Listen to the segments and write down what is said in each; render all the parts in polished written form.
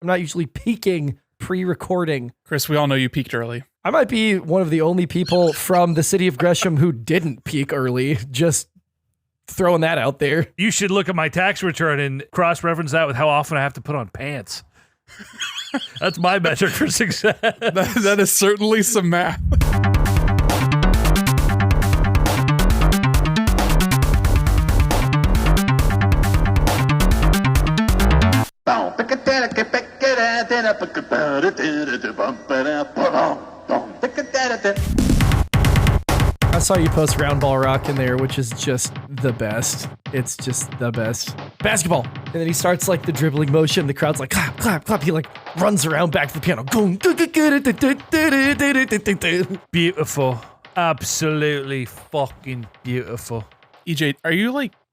I'm not usually peaking pre-recording. Chris, we all know you peaked early. I might be one of the only people from the city of Gresham who didn't peak early. Just throwing that out there. You should look at my tax return and cross-reference that with how often I have to put on pants. That's my metric for success. That is certainly some math. I saw you post Roundball Rock in there, which is just the best. It's just the best. Basketball. And then he starts like the dribbling motion. The crowd's like, clap, clap, clap. He like runs around back to the piano. Beautiful. Absolutely fucking beautiful. EJ, do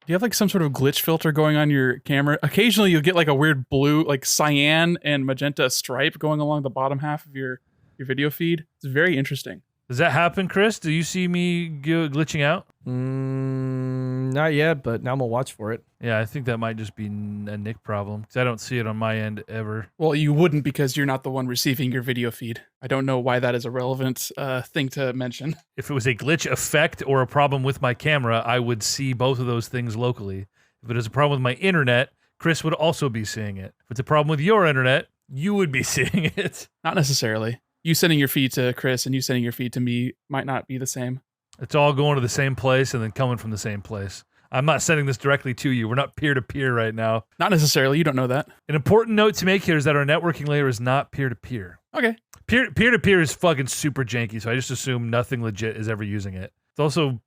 you have like some sort of glitch filter going on your camera? Occasionally you'll get like a weird blue, like cyan and magenta stripe going along the bottom half of your video feed. It's very interesting. Does that happen, Chris? Do you see me glitching out? Not yet, but now I'm going to watch for it. Yeah, I think that might just be a Nick problem, because I don't see it on my end ever. Well, you wouldn't because you're not the one receiving your video feed. I don't know why that is a relevant thing to mention. If it was a glitch effect or a problem with my camera, I would see both of those things locally. If it is a problem with my internet, Chris would also be seeing it. If it's a problem with your internet, you would be seeing it. Not necessarily. You sending your feed to Chris and you sending your feed to me might not be the same. It's all going to the same place and then coming from the same place. I'm not sending this directly to you. We're not peer-to-peer right now. Not necessarily. You don't know that. An important note to make here is that our networking layer is not peer-to-peer. Okay. Peer-to-peer is fucking super janky, so I just assume nothing legit is ever using it. It's also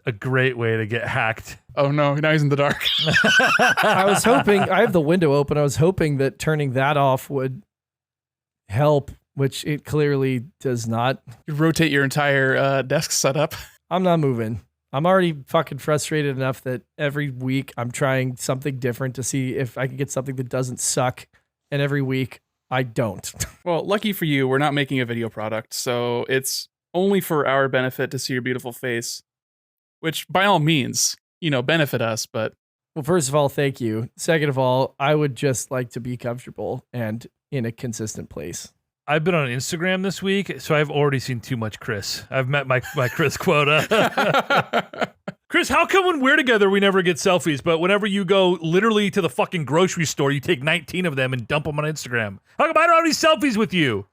a great way to get hacked. Oh no, now he's in the dark. I was hoping, I have the window open. I was hoping that turning that off would help, which it clearly does not. You rotate your entire desk setup. I'm not moving. I'm already fucking frustrated enough that every week I'm trying something different to see if I can get something that doesn't suck. And every week I don't. Well, lucky for you, we're not making a video product, so it's only for our benefit to see your beautiful face, which by all means, benefit us, but... Well, first of all, thank you. Second of all, I would just like to be comfortable and in a consistent place. I've been on Instagram this week, so I've already seen too much Chris. I've met my Chris quota. Chris, how come when we're together we never get selfies, but whenever you go literally to the fucking grocery store, you take 19 of them and dump them on Instagram? How come I don't have any selfies with you?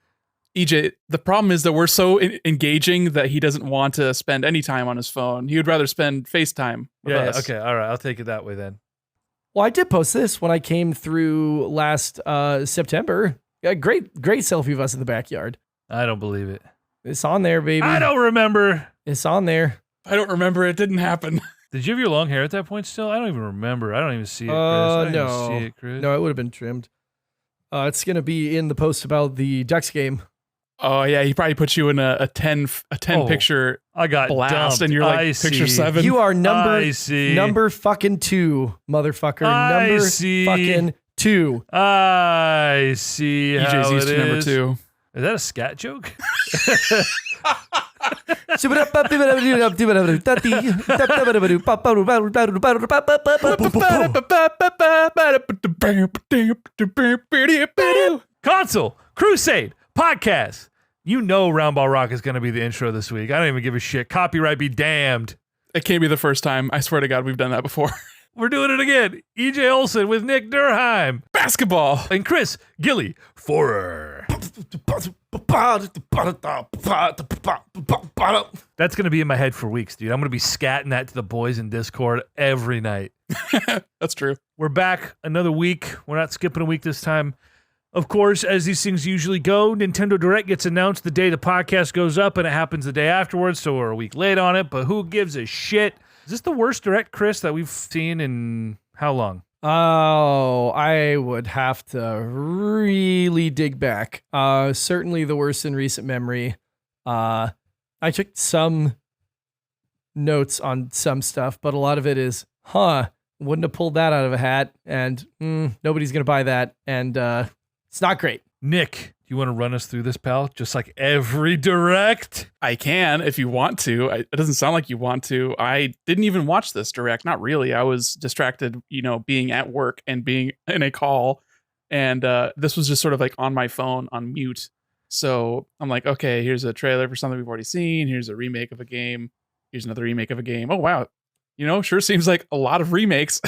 EJ, the problem is that we're so engaging that he doesn't want to spend any time on his phone. He would rather spend FaceTime with us. Okay, all right, I'll take it that way then. Well, I did post this when I came through last September. Yeah, great selfie of us in the backyard. I don't believe it. It's on there, baby. I don't remember. It's on there. I don't remember. It didn't happen. Did you have your long hair at that point still? I don't even remember. I don't even see it, Chris. I don't no. even see it, Chris. No, it would have been trimmed. It's going to be in the post about the Ducks game. Oh, yeah. He probably put you in a 10 picture I got blast, dumped. and you're like picture 7. You are number fucking 2, motherfucker. Number fucking 2. I see how EJ's used it to number is. 2. Is that a scat joke? Console, Crusade, podcast. You know Roundball Rock is going to be the intro this week. I don't even give a shit. Copyright be damned. It can't be the first time. I swear to God, we've done that before. We're doing it again. EJ Olsen with Nick Durheim. Basketball. And Chris Gilly Forer. That's going to be in my head for weeks, dude. I'm going to be scatting that to the boys in Discord every night. That's true. We're back another week. We're not skipping a week this time. Of course, as these things usually go, Nintendo Direct gets announced the day the podcast goes up, and it happens the day afterwards, so we're a week late on it, but who gives a shit? Is this the worst Direct, Chris, that we've seen in how long? Oh, I would have to really dig back. Certainly the worst in recent memory. I took some notes on some stuff, but a lot of it is, wouldn't have pulled that out of a hat, and nobody's going to buy that, and it's not great. Nick, you want to run us through this, pal? Just like every Direct? I can if you want to. It doesn't sound like you want to. I didn't even watch this Direct. Not really. I was distracted, being at work and being in a call And this was just sort of like on my phone on mute. So I'm like, okay, here's a trailer for something we've already seen. Here's a remake of a game. Here's another remake of a game. Oh, wow. Sure seems like a lot of remakes.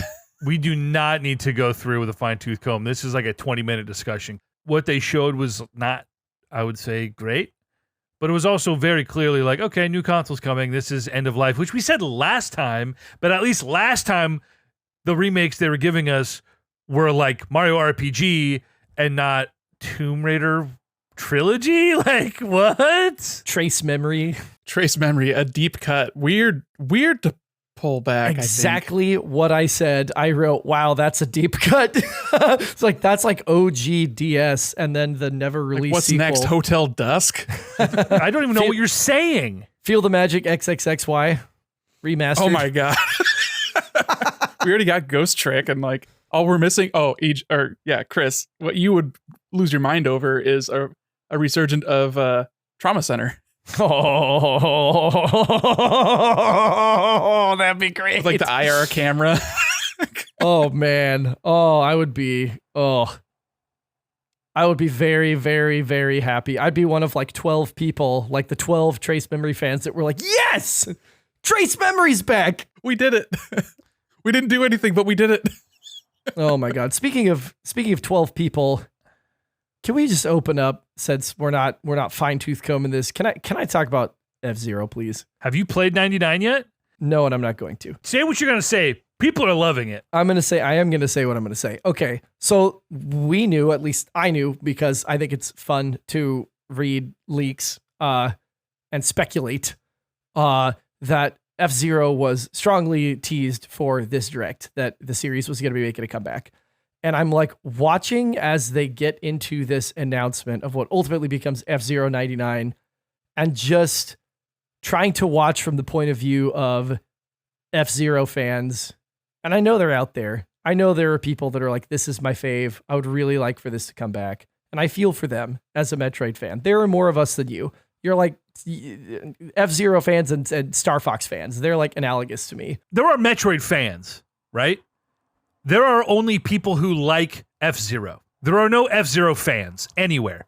We do not need to go through with a fine-tooth comb. This is like a 20-minute discussion. What they showed was not, I would say, great. But it was also very clearly like, okay, new console's coming. This is end of life, which we said last time. But at least last time, the remakes they were giving us were like Mario RPG and not Tomb Raider trilogy. Like, what? Trace memory. Trace memory, a deep cut. Weird to pull back. Exactly what I said. I wrote, wow, that's a deep cut. It's like, that's like OG DS and then the never released what's sequel. next? Hotel Dusk? I don't even know what you're saying. Feel the Magic XXXY remastered. Oh my God. We already got Ghost Trick and like, all we're missing. Oh, Chris, what you would lose your mind over is a resurgent of Trauma Center. Oh, that'd be great. With like the IR camera. Oh man. I would be very, very, very happy. I'd be one of like 12 people, like the 12 Trace Memory fans that were like, yes, Trace Memory's back. We did it. We didn't do anything, but we did it. Oh my God. Speaking of 12 people, can we just open up since we're not fine tooth combing this? Can I talk about F-Zero, please? Have you played 99 yet? No, and I'm not going to. Say what you're going to say. People are loving it. I am going to say what I'm going to say. Okay. So we knew, at least I knew, because I think it's fun to read leaks and speculate that F-Zero was strongly teased for this direct, that the series was going to be making a comeback. And I'm like watching as they get into this announcement of what ultimately becomes F-Zero 99 and just trying to watch from the point of view of F-Zero fans. And I know they're out there. I know there are people that are like, this is my fave. I would really like for this to come back. And I feel for them as a Metroid fan. There are more of us than you. You're like F-Zero fans and Star Fox fans. They're like analogous to me. There are Metroid fans, right? There are only people who like F-Zero. There are no F-Zero fans anywhere.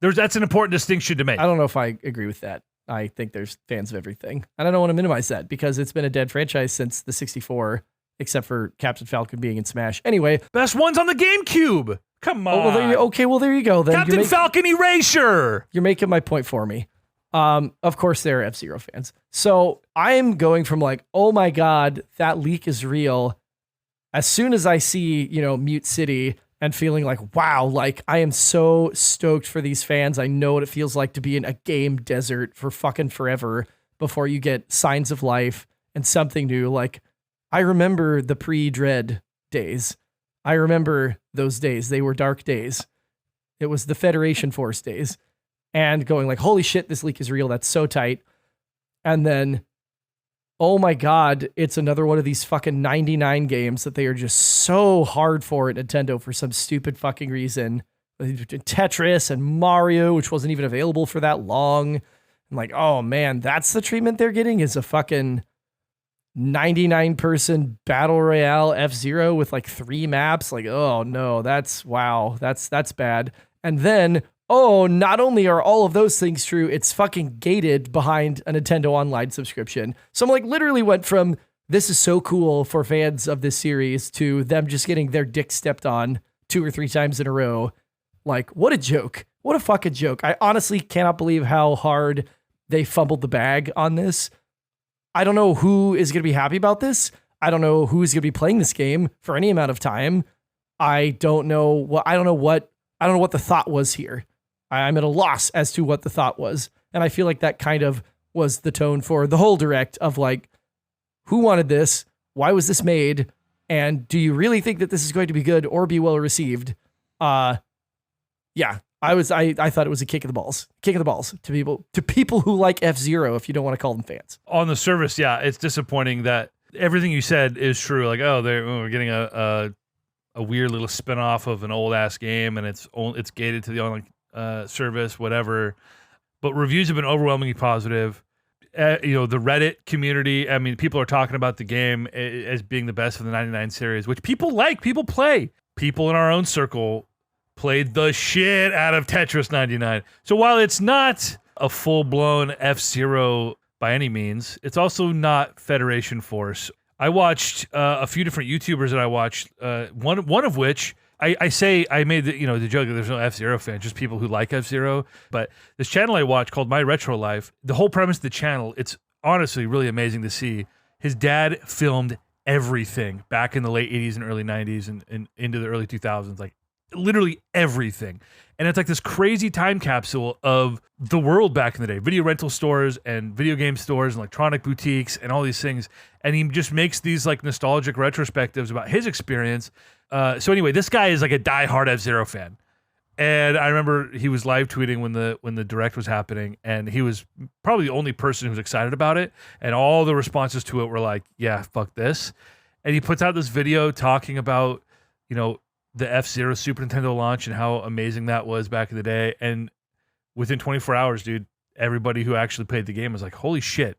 That's an important distinction to make. I don't know if I agree with that. I think there's fans of everything. And I don't want to minimize that because it's been a dead franchise since the 64, except for Captain Falcon being in Smash. Anyway. Best one's on the GameCube. Come on. There you go. Then Captain Falcon Erasure. You're making my point for me. Of course there are F-Zero fans. So I'm going from like, oh my God, that leak is real. As soon as I see, Mute City and feeling like, wow, like I am so stoked for these fans. I know what it feels like to be in a game desert for fucking forever before you get signs of life and something new. Like I remember the pre-Dread days. I remember those days. They were dark days. It was the Federation Force days. And going like, holy shit, this leak is real. That's so tight. And then, oh my God, it's another one of these fucking 99 games that they are just so hard for at Nintendo for some stupid fucking reason. Tetris and Mario, which wasn't even available for that long. I'm like, oh man, that's the treatment they're getting, is a fucking 99-person battle royale F-Zero with like 3 maps. Like, oh no, that's bad. And then, oh, not only are all of those things true, it's fucking gated behind a Nintendo Online subscription. So I'm like literally went from this is so cool for fans of this series to them just getting their dick stepped on 2 or 3 times in a row. Like, what a joke. What a fucking joke. I honestly cannot believe how hard they fumbled the bag on this. I don't know who is going to be happy about this. I don't know who's going to be playing this game for any amount of time. I don't know what the thought was here. I'm at a loss as to what the thought was. And I feel like that kind of was the tone for the whole direct of like, who wanted this? Why was this made? And do you really think that this is going to be good or be well received? Yeah, I thought it was a kick in the balls to people who like F-Zero, if you don't want to call them fans. On the surface, yeah, it's disappointing that everything you said is true. Like, we're getting a weird little spinoff of an old ass game, and it's gated to the online service, whatever. But reviews have been overwhelmingly positive. The Reddit community, I mean, people are talking about the game as being the best of the 99 series, which people like, people play. People in our own circle played the shit out of Tetris 99. So while it's not a full-blown F-Zero by any means, it's also not Federation Force. I watched a few different YouTubers that I watched, one of which I made the joke that there's no F-Zero fan, just people who like F-Zero. But this channel I watched called My Retro Life, the whole premise of the channel, it's honestly really amazing to see. His dad filmed everything back in the late 80s and early 90s and into the early 2000s, like literally everything. And it's like this crazy time capsule of the world back in the day, video rental stores and video game stores and electronic boutiques and all these things. And he just makes these like nostalgic retrospectives about his experience. So anyway, this guy is like a diehard F-Zero fan. And I remember he was live tweeting when the direct was happening, and he was probably the only person who was excited about it. And all the responses to it were like, yeah, fuck this. And he puts out this video talking about, the F-Zero Super Nintendo launch and how amazing that was back in the day. And within 24 hours, dude, everybody who actually played the game was like, holy shit,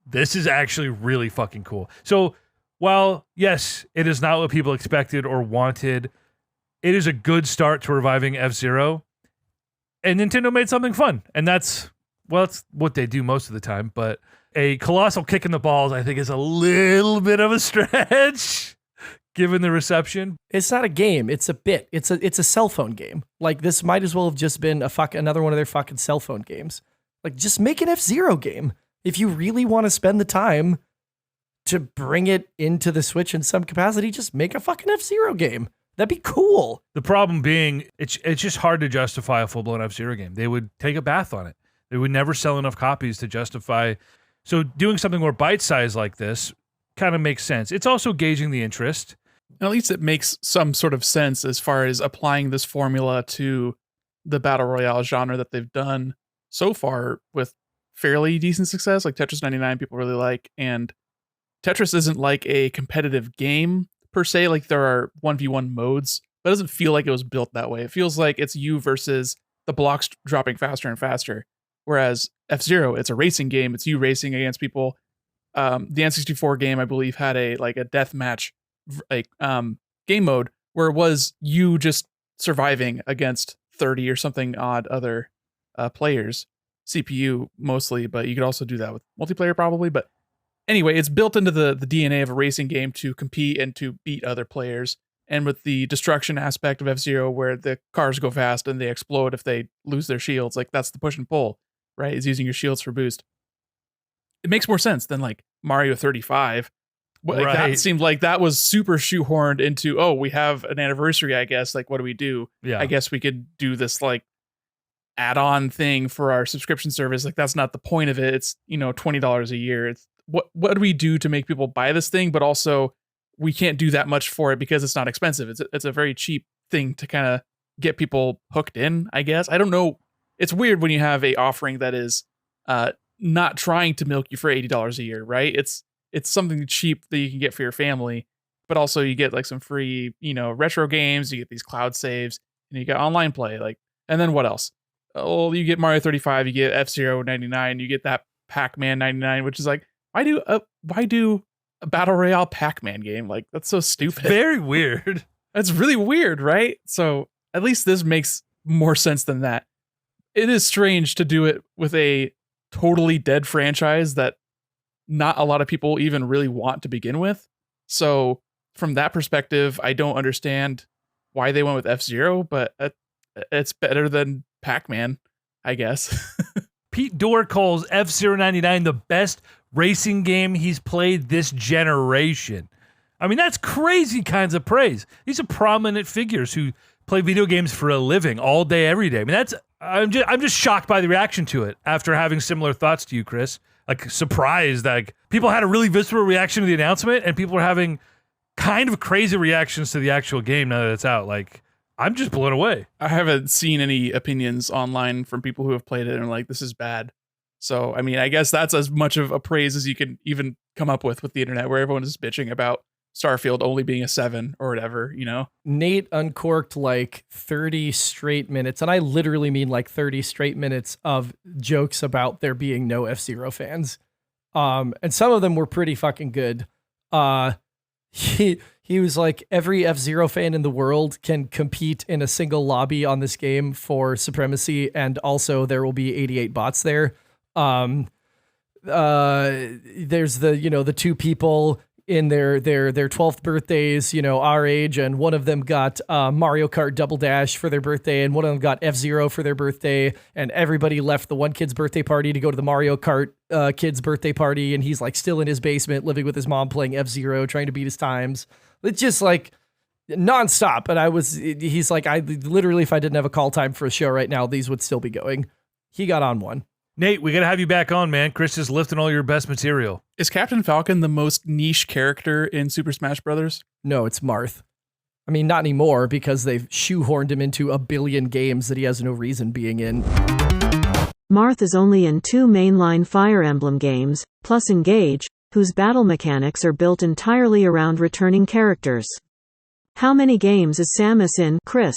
this is actually really fucking cool. So while, yes, it is not what people expected or wanted, it is a good start to reviving F-Zero. And Nintendo made something fun. And that's what they do most of the time. But a colossal kick in the balls, I think, is a little bit of a stretch. Given the reception. It's not a game. It's a bit. It's a cell phone game. Like, this might as well have just been another one of their fucking cell phone games. Like, just make an F-Zero game. If you really want to spend the time to bring it into the Switch in some capacity, just make a fucking F-Zero game. That'd be cool. The problem being, it's just hard to justify a full-blown F-Zero game. They would take a bath on it. They would never sell enough copies to justify. So doing something more bite-sized like this kind of makes sense. It's also gauging the interest. At least it makes some sort of sense as far as applying this formula to the battle royale genre that they've done so far with fairly decent success. Like Tetris 99 people really like, and Tetris isn't like a competitive game per se. Like, there are 1v1 modes, but it doesn't feel like it was built that way. It feels like it's you versus the blocks dropping faster and faster. Whereas F-Zero, it's a racing game. It's you racing against people. The N64 game, I believe, had a death match game mode where it was you just surviving against 30 or something odd other players, CPU mostly, but you could also do that with multiplayer probably. But anyway, it's built into the DNA of a racing game to compete and to beat other players. And with the destruction aspect of F-Zero, where the cars go fast and they explode if they lose their shields, like, that's the push and pull, right? Is using your shields for boost. It makes more sense than like Mario 35. Right. That seemed like that was super shoehorned into, we have an anniversary, I guess. Like, what do we do? Yeah. I guess we could do this like add-on thing for our subscription service. Like, that's not the point of it. It's, $20 a year. It's what do we do to make people buy this thing? But also, we can't do that much for it because it's not expensive. It's a very cheap thing to kind of get people hooked in, I guess. I don't know. It's weird when you have a offering that is not trying to milk you for $80 a year, right? It's something cheap that you can get for your family, but also you get like some free, retro games, you get these cloud saves, and you get online play. Like, and then what else? Oh, you get Mario 35, you get F-Zero 99, you get that Pac-Man 99, which is like, why do a battle royale Pac-Man game? Like, that's so stupid. It's very weird. That's really weird, right? So at least this makes more sense than that. It is strange to do it with a totally dead franchise that not a lot of people even really want to begin with. So from that perspective, I don't understand why they went with F-Zero, but it's better than Pac-Man, I guess. Pete Dorr calls F-Zero 99 the best racing game he's played this generation. I mean, that's crazy kinds of praise. These are prominent figures who play video games for a living all day, every day. I mean, I'm just shocked by the reaction to it after having similar thoughts to you, Chris. Like, surprised. Like, people had a really visceral reaction to the announcement, and people are having kind of crazy reactions to the actual game now that it's out. Like, I'm just blown away. I haven't seen any opinions online from people who have played it and are like, this is bad. So, I mean, I guess that's as much of a praise as you can even come up with the internet, where everyone is bitching about Starfield only being a 7 or whatever, Nate uncorked like 30 straight minutes, and I literally mean like 30 straight minutes of jokes about there being no F-Zero fans. And some of them were pretty fucking good. he was like, every F-Zero fan in the world can compete in a single lobby on this game for supremacy, and also there will be 88 bots there. There's the two people in their 12th birthdays, our age, and one of them got Mario Kart Double Dash for their birthday, and one of them got F-Zero for their birthday, and everybody left the one kid's birthday party to go to the Mario Kart kid's birthday party, and he's like still in his basement living with his mom playing F-Zero, trying to beat his times. It's just like nonstop. And he's like, I literally, if I didn't have a call time for a show right now, these would still be going. He got on one. Nate, we got to have you back on, man. Chris is lifting all your best material. Is Captain Falcon the most niche character in Super Smash Brothers? No, it's Marth. I mean, not anymore, because they've shoehorned him into a billion games that he has no reason being in. Marth is only in 2 mainline Fire Emblem games, plus Engage, whose battle mechanics are built entirely around returning characters. How many games is Samus in, Chris?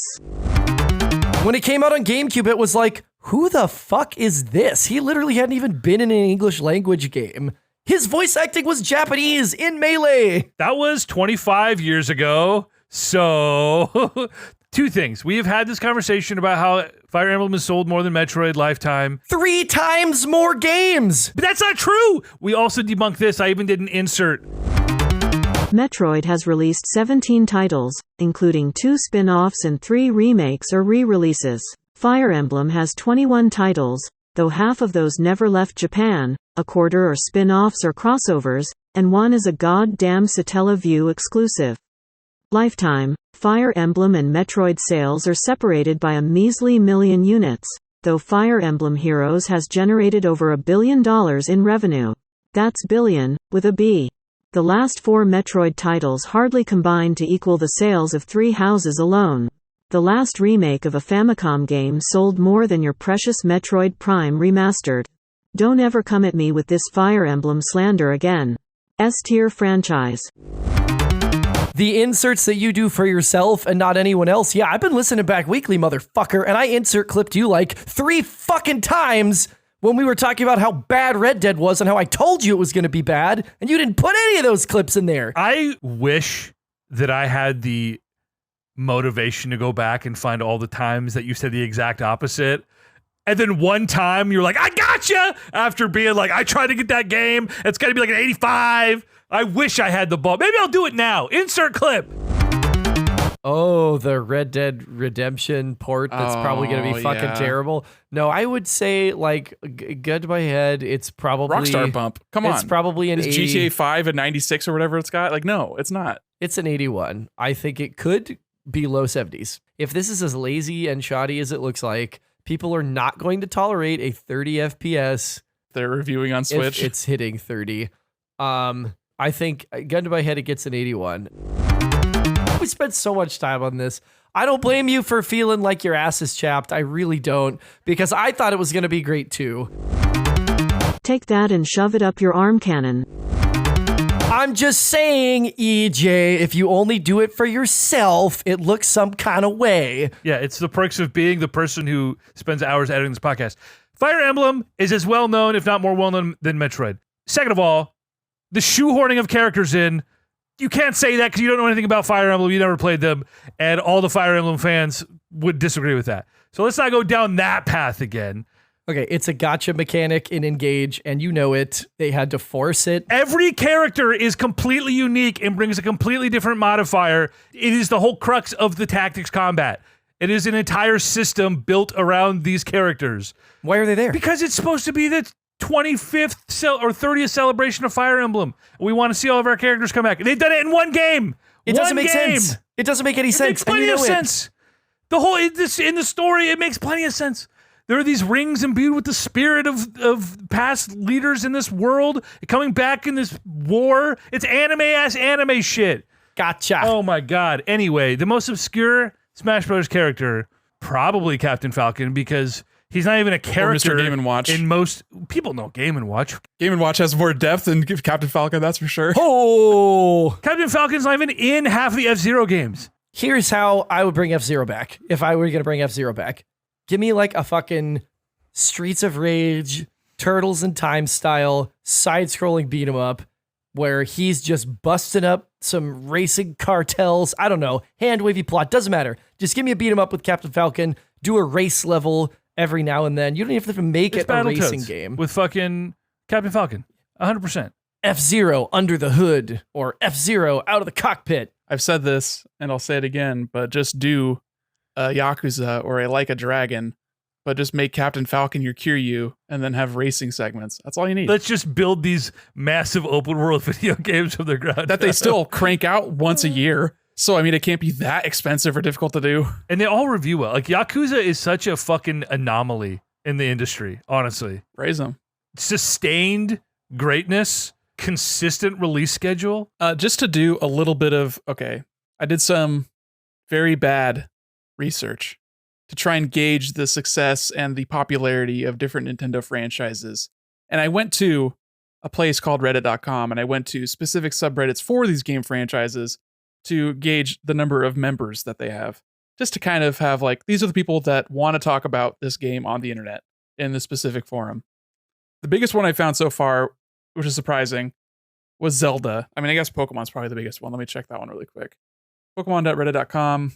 When it came out on GameCube, it was like, who the fuck is this? He literally hadn't even been in an English language game. His voice acting was Japanese in Melee. That was 25 years ago. So, 2 things. We have had this conversation about how Fire Emblem has sold more than Metroid Lifetime. 3 times more games. But that's not true. We also debunked this. I even did an insert. Metroid has released 17 titles, including 2 spin-offs and 3 remakes or re-releases. Fire Emblem has 21 titles, though half of those never left Japan, a quarter are spin-offs or crossovers, and 1 is a goddamn Satellaview exclusive. Lifetime, Fire Emblem and Metroid sales are separated by a measly 1 million units, though Fire Emblem Heroes has generated over $1 billion in revenue. That's billion, with a B. The last 4 Metroid titles hardly combine to equal the sales of 3 houses alone. The last remake of a Famicom game sold more than your precious Metroid Prime Remastered. Don't ever come at me with this Fire Emblem slander again. S-tier franchise. The inserts that you do for yourself and not anyone else. Yeah, I've been listening back weekly, motherfucker, and I insert clipped you like 3 fucking times when we were talking about how bad Red Dead was and how I told you it was going to be bad, and you didn't put any of those clips in there. I wish that I had the motivation to go back and find all the times that you said the exact opposite. And then one time you're like, I gotcha! After being like, I tried to get that game. It's got to be like an 85. I wish I had the ball. Maybe I'll do it now. Insert clip. Oh, the Red Dead Redemption port that's probably going to be fucking terrible. No, I would say, like, good to my head, it's probably... Rockstar bump. Come on. It's probably an 80. Is GTA 5 a 96 or whatever it's got? Like, no, it's not. It's an 81. I think it could be low 70s. If this is as lazy and shoddy as it looks like, people are not going to tolerate a 30 FPS. They're reviewing on Switch. If it's hitting 30. I think, gun to my head, it gets an 81. We spent so much time on this. I don't blame you for feeling like your ass is chapped. I really don't, because I thought it was going to be great too. Take that and shove it up your arm cannon. I'm just saying, EJ, if you only do it for yourself, it looks some kind of way. Yeah, it's the perks of being the person who spends hours editing this podcast. Fire Emblem is as well known, if not more well known, than Metroid. Second of all, the shoehorning of characters in, you can't say that because you don't know anything about Fire Emblem. You never played them, and all the Fire Emblem fans would disagree with that. So let's not go down that path again. Okay, it's a gotcha mechanic in Engage, and you know it. They had to force it. Every character is completely unique and brings a completely different modifier. It is the whole crux of the tactics combat. It is an entire system built around these characters. Why are they there? Because it's supposed to be the 25th or 30th celebration of Fire Emblem. We want to see all of our characters come back. They've done it in one game. It doesn't make sense. It doesn't make any sense. It makes plenty of sense. The whole in the story, it makes plenty of sense. There are these rings imbued with the spirit of past leaders in this world coming back in this war. It's anime-ass anime shit. Gotcha. Oh my god. Anyway, the most obscure Smash Bros. Character, probably Captain Falcon, because he's not even a character. Or Mr. Game & Watch. In most people know Game & Watch. Game & Watch has more depth than Captain Falcon, that's for sure. Oh! Captain Falcon's not even in half the F-Zero games. Here's how I would bring F-Zero back. If I were going to bring F-Zero back. Give me like a fucking Streets of Rage, Turtles in Time style, side-scrolling beat 'em up. where he's just busting up some racing cartels. I don't know, hand wavy plot, doesn't matter. Just give me a beat 'em up with Captain Falcon, do a race level every now and then. You don't even have to make it a racing game. With fucking Captain Falcon, 100%. F-Zero under the hood, or F-Zero out of the cockpit. I've said this and I'll say it again, but just do a Yakuza or a Like a Dragon, but just make Captain Falcon your Kiryu and then have racing segments. That's all you need. Let's just build these massive open world video games from the ground That they up. still crank out once a year. So, I mean, it can't be that expensive or difficult to do. And they all review well. Like, Yakuza is such a fucking anomaly in the industry, honestly. Praise them. Sustained greatness, consistent release schedule. Just to do a little bit of, okay, I did some very bad research to try and gauge the success and the popularity of different Nintendo franchises. And I went to a place called reddit.com and I went to specific subreddits for these game franchises to gauge the number of members that they have. Just to kind of have like, these are the people that want to talk about this game on the internet in the specific forum. The biggest one I found so far, which is surprising, was Zelda. I mean, I guess Pokemon's probably the biggest one. Let me check that one really quick. Pokemon.reddit.com.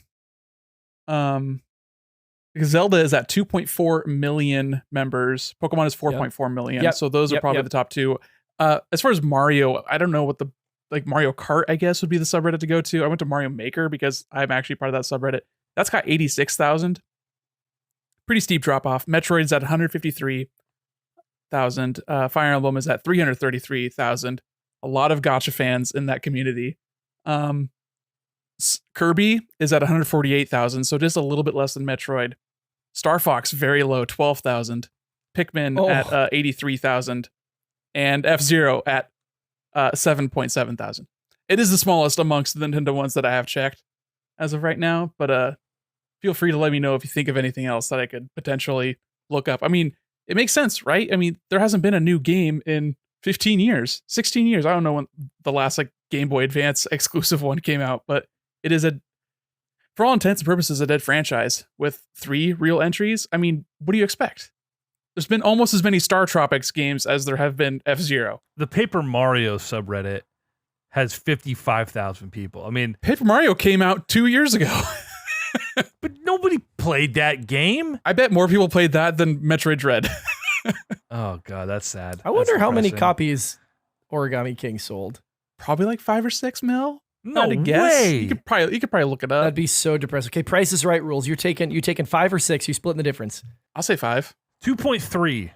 Because Zelda is at 2.4 million members. Pokemon is 4.4 million. Yep. So those are probably the top two. As far as Mario, I don't know what the, like Mario Kart, I guess, would be the subreddit to go to. I went to Mario Maker because I'm actually part of that subreddit. That's got 86,000. Pretty steep drop off. Metroid's at 153,000. Fire Emblem is at 333,000. A lot of gacha fans in that community. Kirby is at 148,000, so just a little bit less than Metroid. Star Fox, very low, 12,000. Pikmin at 83,000. And F-Zero at 7.7 thousand. It is the smallest amongst the Nintendo ones that I have checked as of right now, but feel free to let me know if you think of anything else that I could potentially look up. I mean, it makes sense, right? I mean, there hasn't been a new game in 15 years, 16 years. I don't know when the last like Game Boy Advance exclusive one came out, but it is for all intents and purposes, a dead franchise with 3 real entries. I mean, what do you expect? There's been almost as many Star Tropics games as there have been F-Zero. The Paper Mario subreddit has 55,000 people. I mean, Paper Mario came out 2 years ago. but nobody played that game. I bet more people played that than Metroid Dread. Oh god, that's sad. I wonder That's how many depressing. copies Origami King sold. Probably like 5 or 6 mil. No I'd guess. way. You could probably look it up. That'd be so depressing. Okay, Price is Right rules. You're taking 5 or 6. You splitting the difference. I'll say 5. 2.3.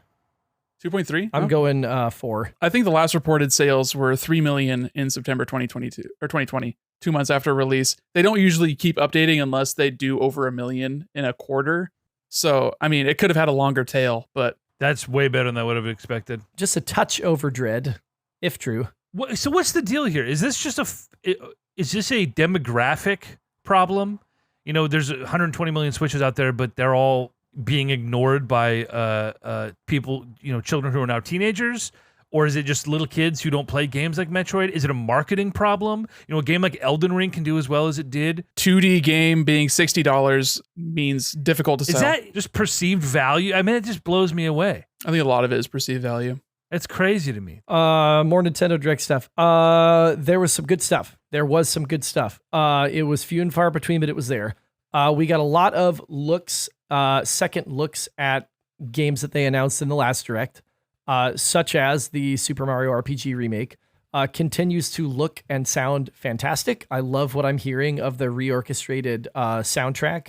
2.3. I'm going 4. I think the last reported sales were 3 million in September 2022 or 2020, 2 months after release. They don't usually keep updating unless they do over 1 million in a quarter. So, I mean, it could have had a longer tail, but That's way better than I would have expected. Just a touch over Dread, if true. So what's the deal here? Is this just is this a demographic problem? You know, there's 120 million Switches out there, but they're all being ignored by people, you know, children who are now teenagers? Or is it just little kids who don't play games like Metroid? Is it a marketing problem? You know, a game like Elden Ring can do as well as it did. 2D game being $60 means difficult to sell. Is that just perceived value? I mean, it just blows me away. I think a lot of it is perceived value. It's crazy to me. More Nintendo Direct stuff. There was some good stuff. It was few and far between, but it was there. We got a lot of second looks at games that they announced in the last Direct, such as the Super Mario RPG remake. Continues to look and sound fantastic. I love what I'm hearing of the reorchestrated soundtrack.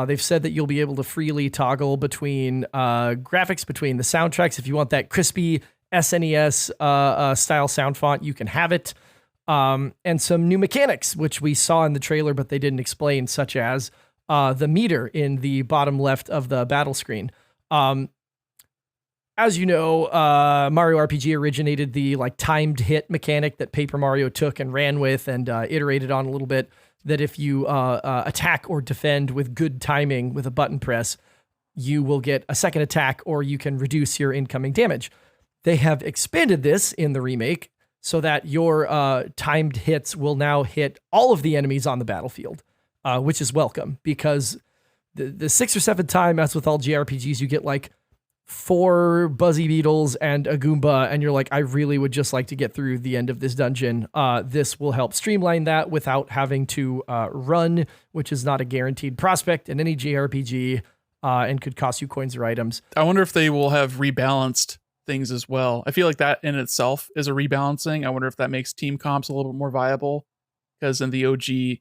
They've said that you'll be able to freely toggle between graphics, between the soundtracks. If you want that crispy SNES style sound font, you can have it. And some new mechanics, which we saw in the trailer, but they didn't explain, such as the meter in the bottom left of the battle screen. As you know, Mario RPG originated the like timed hit mechanic that Paper Mario took and ran with and iterated on a little bit. That if you attack or defend with good timing with a button press, you will get a second attack or you can reduce your incoming damage. They have expanded this in the remake so that your timed hits will now hit all of the enemies on the battlefield, which is welcome because the 6 or 7 time, as with all JRPGs, you get like 4 Buzzy Beetles and a Goomba, and you're like, I really would just like to get through the end of this dungeon. This will help streamline that without having to run, which is not a guaranteed prospect in any JRPG, and could cost you coins or items. I wonder if they will have rebalanced things as well. I feel like that in itself is a rebalancing. I wonder if that makes team comps a little bit more viable, because in the OG,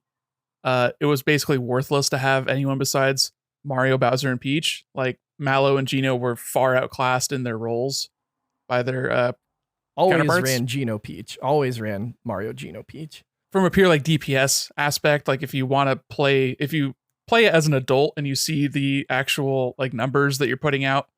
it was basically worthless to have anyone besides Mario, Bowser, and Peach. Like Mallow and Gino were far outclassed in their roles by their Always counterparts. ran Gino Peach. Always ran Mario Gino Peach. From a pure like DPS aspect, like if you play it as an adult and you see the actual like numbers that you're putting out,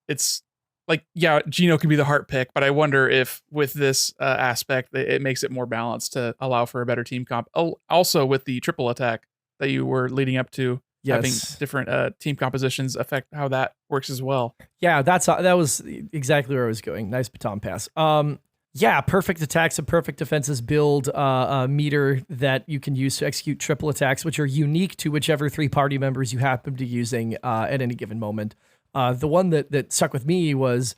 it's like, yeah, Gino can be the heart pick, but I wonder if with this aspect, it makes it more balanced to allow for a better team comp. Also with the triple attack that you were leading up to, having different team compositions affect how that works as well. Yeah, that was exactly where I was going. Nice baton pass. Yeah, perfect attacks and perfect defenses build a meter that you can use to execute triple attacks, which are unique to whichever 3 party members you happen to be using at any given moment. The one that stuck with me was,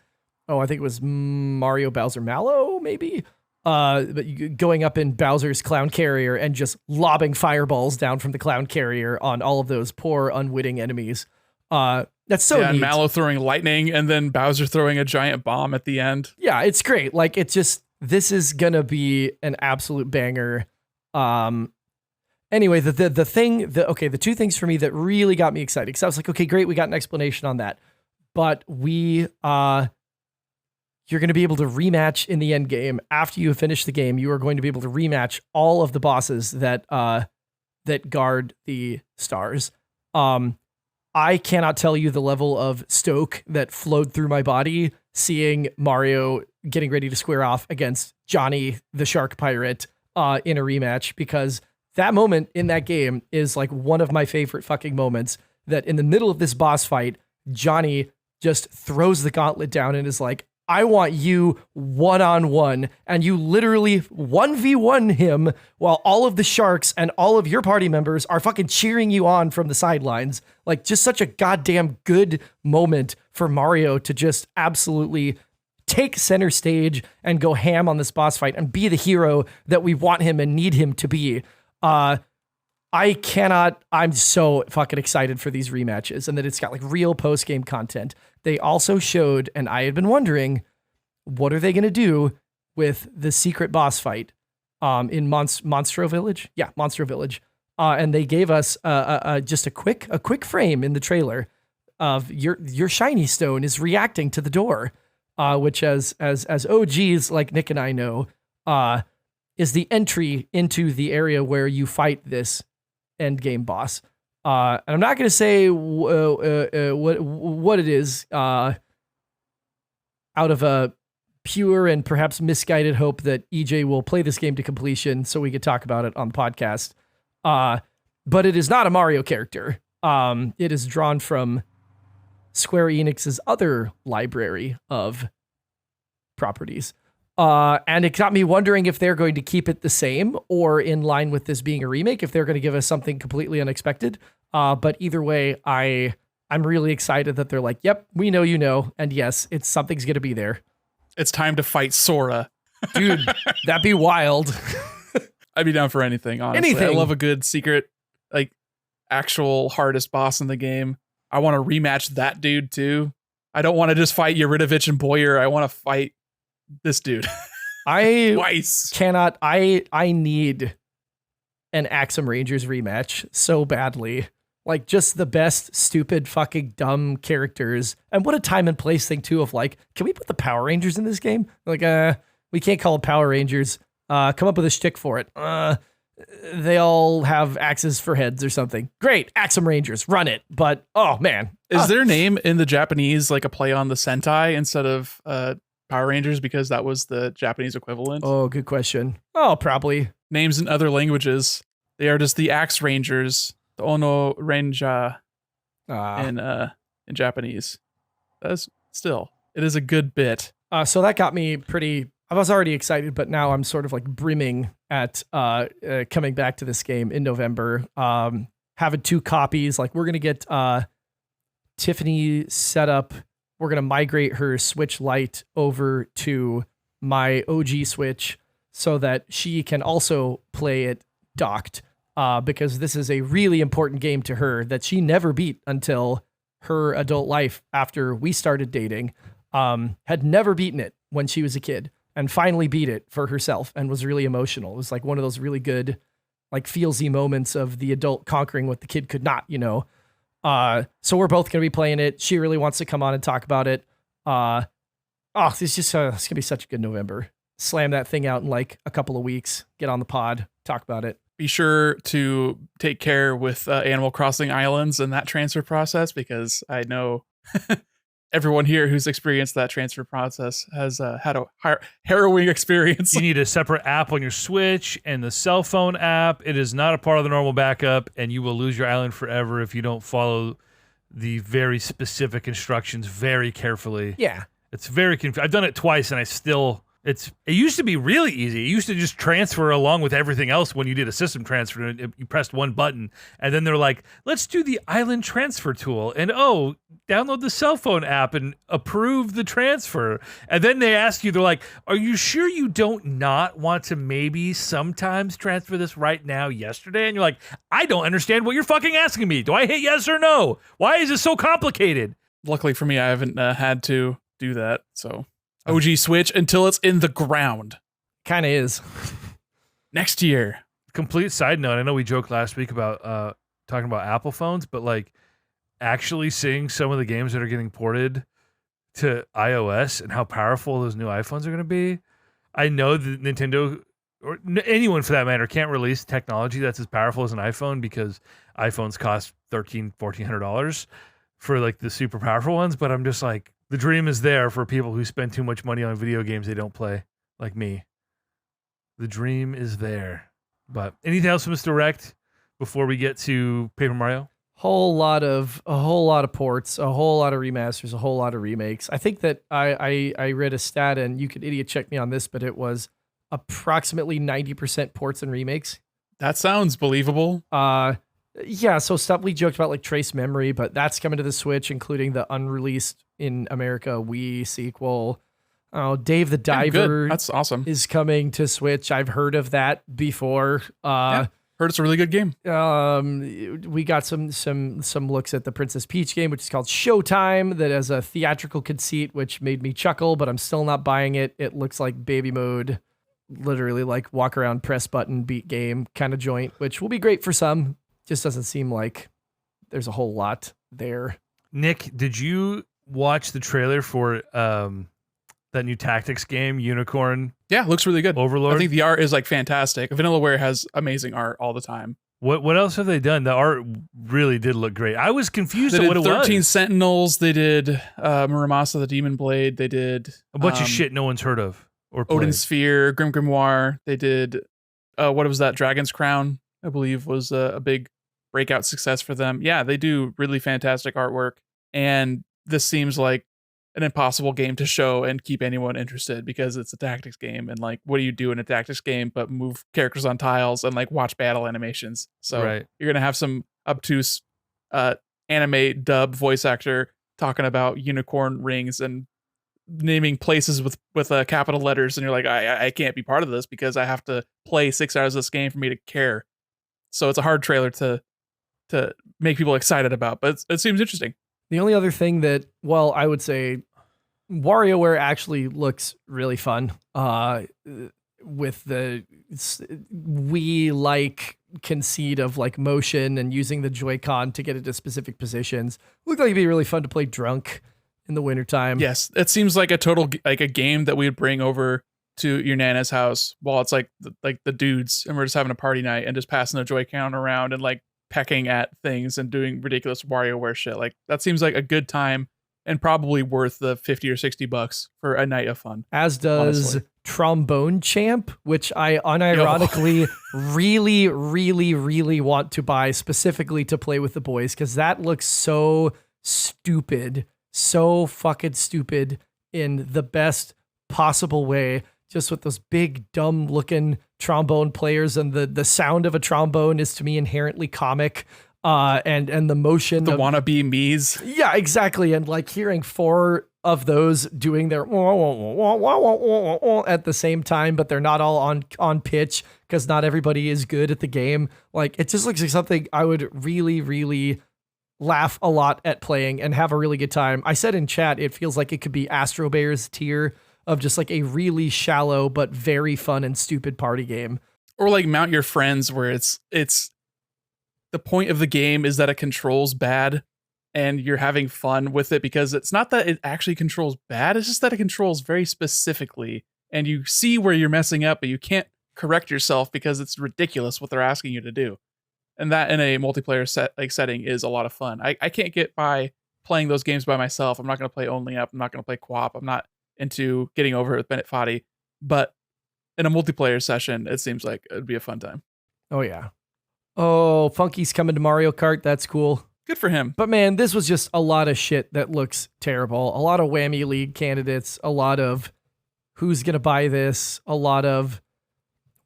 I think it was Mario Bowser Mallow, maybe? But going up in Bowser's clown carrier and just lobbing fireballs down from the clown carrier on all of those poor unwitting enemies. That's so neat. And Mallow throwing lightning and then Bowser throwing a giant bomb at the end. Yeah, it's great. Like, this is gonna be an absolute banger. Anyway, the 2 things for me that really got me excited, because I was like, okay, great, we got an explanation on that. But you're going to be able to rematch in the end game. After you finish the game, you are going to be able to rematch all of the bosses that guard the stars. I cannot tell you the level of stoke that flowed through my body seeing Mario getting ready to square off against Johnny the Shark Pirate in a rematch, because that moment in that game is like one of my favorite fucking moments. That in the middle of this boss fight, Johnny just throws the gauntlet down and is like, I want you 1-on-1, and you literally 1v1 him while all of the sharks and all of your party members are fucking cheering you on from the sidelines. Like, just such a goddamn good moment for Mario to just absolutely take center stage and go ham on this boss fight and be the hero that we want him and need him to be. I'm so fucking excited for these rematches, and that it's got like real post-game content. They also showed, and I had been wondering, what are they going to do with the secret boss fight in Monstro Village? Yeah, Monstro Village. And they gave us just a quick frame in the trailer of your shiny stone is reacting to the door, which as OGs like Nick and I know, is the entry into the area where you fight this end game boss. And I'm not going to say what it is out of a pure and perhaps misguided hope that EJ will play this game to completion so we could talk about it on the podcast. But it is not a Mario character. It is drawn from Square Enix's other library of properties. And it got me wondering if they're going to keep it the same or in line with this being a remake, if they're going to give us something completely unexpected. But either way, I'm really excited that they're like, yep, we know, and yes, something's going to be there. It's time to fight Sora. Dude, that'd be wild. I'd be down for anything, honestly. Anything. I love a good secret, like, actual hardest boss in the game. I want to rematch that dude, too. I don't want to just fight Yuridovich and Boyer. I want to fight this dude. Twice. I need an Axum Rangers rematch so badly. Like, just the best, stupid, fucking dumb characters. And what a time and place thing, too, of like, can we put the Power Rangers in this game? Like, we can't call them Power Rangers. Come up with a shtick for it. They all have axes for heads or something. Great, Axum Rangers, run it. But, oh, man. Is their name in the Japanese like a play on the Sentai instead of Power Rangers, because that was the Japanese equivalent? Oh, good question. Oh, probably. Names in other languages, they are just the Axe Rangers, the Ono Renja in Japanese. That's still, it is a good bit. So that got me I was already excited, but now I'm sort of like brimming at coming back to this game in November. Having 2 copies, like we're going to get Tiffany set up we're going to migrate her Switch Lite over to my OG Switch so that she can also play it docked, because this is a really important game to her that she never beat until her adult life after we started dating. Had never beaten it when she was a kid and finally beat it for herself and was really emotional. It was like one of those really good, like feelsy moments of the adult conquering what the kid could not, So we're both going to be playing it. She really wants to come on and talk about it. It's just, it's going to be such a good November. Slam that thing out in like a couple of weeks, get on the pod, talk about it. Be sure to take care with Animal Crossing Islands and that transfer process, because I know everyone here who's experienced that transfer process has had a harrowing experience. You need a separate app on your Switch and the cell phone app. It is not a part of the normal backup, and you will lose your island forever if you don't follow the very specific instructions very carefully. Yeah. It's very confusing. I've done it twice, and it used to be really easy. It used to just transfer along with everything else when you did a system transfer. You pressed one button, and then they're like, let's do the island transfer tool. And download the cell phone app and approve the transfer. And then they ask you, they're like, are you sure you don't not want to maybe sometimes transfer this right now, yesterday? And you're like, I don't understand what you're fucking asking me. Do I hit yes or no? Why is it so complicated? Luckily for me, I haven't had to do that. So OG Switch until it's in the ground. Kind of is. Next year. Complete side note, I know we joked last week about talking about Apple phones, but like actually seeing some of the games that are getting ported to iOS and how powerful those new iPhones are going to be. I know that Nintendo, or anyone for that matter, can't release technology that's as powerful as an iPhone, because iPhones cost $1,400 for like the super powerful ones. But I'm just like, the dream is there for people who spend too much money on video games they don't play, like me. The dream is there. But anything else from this Direct before we get to Paper Mario? A whole lot of ports, a whole lot of remasters, a whole lot of remakes. I think that I read a stat, and you could idiot check me on this, but it was approximately 90% ports and remakes. That sounds believable. Yeah, so stuff we joked about like Trace Memory, but that's coming to the Switch, including the unreleased in America Wii sequel. Oh, Dave the Diver. That's awesome. Is coming to Switch. I've heard of that before. Heard it's a really good game. We got some looks at the Princess Peach game, which is called Showtime, that has a theatrical conceit, which made me chuckle, but I'm still not buying it. It looks like baby mode, literally like walk around, press button, beat game kind of joint, which will be great for some. Just doesn't seem like there's a whole lot there. Nick, did you watch the trailer for that new tactics game, Unicorn? Yeah, looks really good. Overlord? I think the art is like fantastic. Vanillaware has amazing art all the time. What else have they done? The art really did look great. I was confused at what it was. 13 Sentinels. They did Muramasa the Demon Blade. They did a bunch of shit no one's heard of or played. Odin Sphere, Grim Grimoire. They did what was that? Dragon's Crown, I believe, was a big breakout success for them. Yeah, they do really fantastic artwork, and this seems like an impossible game to show and keep anyone interested, because it's a tactics game, and like, what do you do in a tactics game but move characters on tiles and like watch battle animations? So You're gonna have some obtuse anime dub voice actor talking about unicorn rings and naming places with capital letters, and you're like, I can't be part of this because I have to play 6 hours of this game for me to care. So it's a hard trailer to make people excited about, but it seems interesting. The only other thing that, well, I would say WarioWare actually looks really fun. With the Wii-like conceit of like motion and using the Joy-Con to get into specific positions. Looked like it'd be really fun to play drunk in the wintertime. Yes, it seems like a total like a game that we would bring over to your Nana's house while it's like the dudes and we're just having a party night and just passing the Joy-Con around and like pecking at things and doing ridiculous WarioWare shit. Like, that seems like a good time and probably worth the $50 or $60 for a night of fun. As does honestly. Trombone Champ, which I unironically really, really, really want to buy specifically to play with the boys, because that looks so stupid, so fucking stupid in the best possible way. Just with those big, dumb looking trombone players, and the sound of a trombone is to me inherently comic. and the motion, The of, wannabe me's. yeah, exactly, and like hearing 4 of those doing their at the same time, but they're not all on pitch because not everybody is good at the game. Like it just looks like something I would really, really laugh a lot at playing and have a really good time. I said in chat, it feels like it could be Astro Bears tier of just like a really shallow but very fun and stupid party game. Or like Mount Your Friends, where it's the point of the game is that it controls bad and you're having fun with it, because it's not that it actually controls bad, it's just that it controls very specifically and you see where you're messing up, but you can't correct yourself because it's ridiculous what they're asking you to do. And that in a multiplayer setting is a lot of fun. I can't get by playing those games by myself. I'm not going to play Only Up. I'm not going to play Co-op. I'm not into getting over it with Bennett Foddy. But in a multiplayer session, it seems like it'd be a fun time. Oh, yeah. Oh, Funky's coming to Mario Kart. That's cool. Good for him. But man, this was just a lot of shit that looks terrible. A lot of Whammy League candidates. A lot of who's going to buy this. A lot of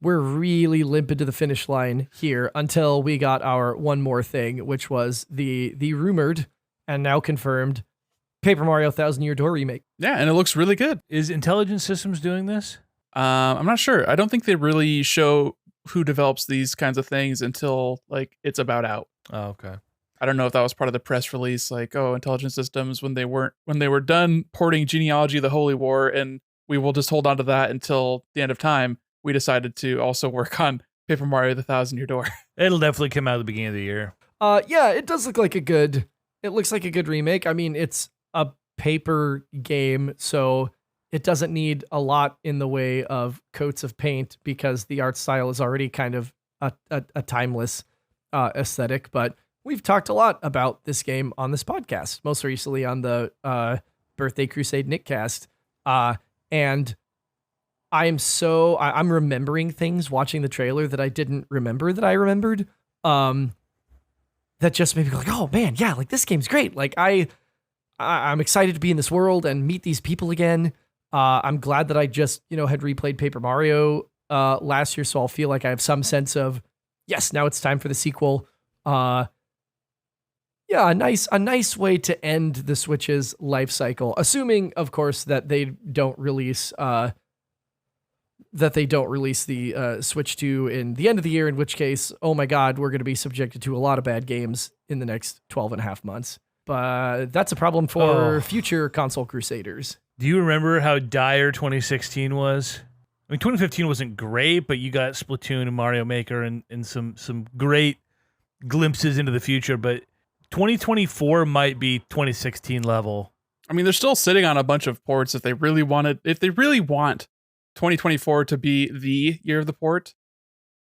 we're really limping to the finish line here until we got our one more thing, which was the rumored and now confirmed Paper Mario Thousand Year Door remake. Yeah, and it looks really good. Is Intelligent Systems doing this? I'm not sure. I don't think they really show who develops these kinds of things until like it's about out. Oh, okay. I don't know if that was part of the press release, like, oh, Intelligent Systems when they were done porting Genealogy of the Holy War, and we will just hold on to that until the end of time. We decided to also work on Paper Mario: The Thousand Year Door. It'll definitely come out at the beginning of the year. Yeah, it does look like it looks like a good remake. I mean, it's a paper game, so it doesn't need a lot in the way of coats of paint because the art style is already kind of a timeless aesthetic. But we've talked a lot about this game on this podcast, most recently on the Birthday Crusade Nickcast. And I'm remembering things watching the trailer that I didn't remember that I remembered. That just made me go like, oh man, yeah, like this game's great. Like I'm excited to be in this world and meet these people again. I'm glad that I just, had replayed Paper Mario last year, so I'll feel like I have some sense of, yes, now it's time for the sequel. Yeah, a nice way to end the Switch's life cycle, assuming, of course, that they don't release the Switch 2 in the end of the year, in which case, oh my God, we're going to be subjected to a lot of bad games in the next 12 and a half months. But that's a problem for future console crusaders. Do you remember how dire 2016 was? I mean, 2015 wasn't great, but you got Splatoon and Mario Maker and some great glimpses into the future, but 2024 might be 2016 level. I mean, they're still sitting on a bunch of ports if they really want 2024 to be the year of the port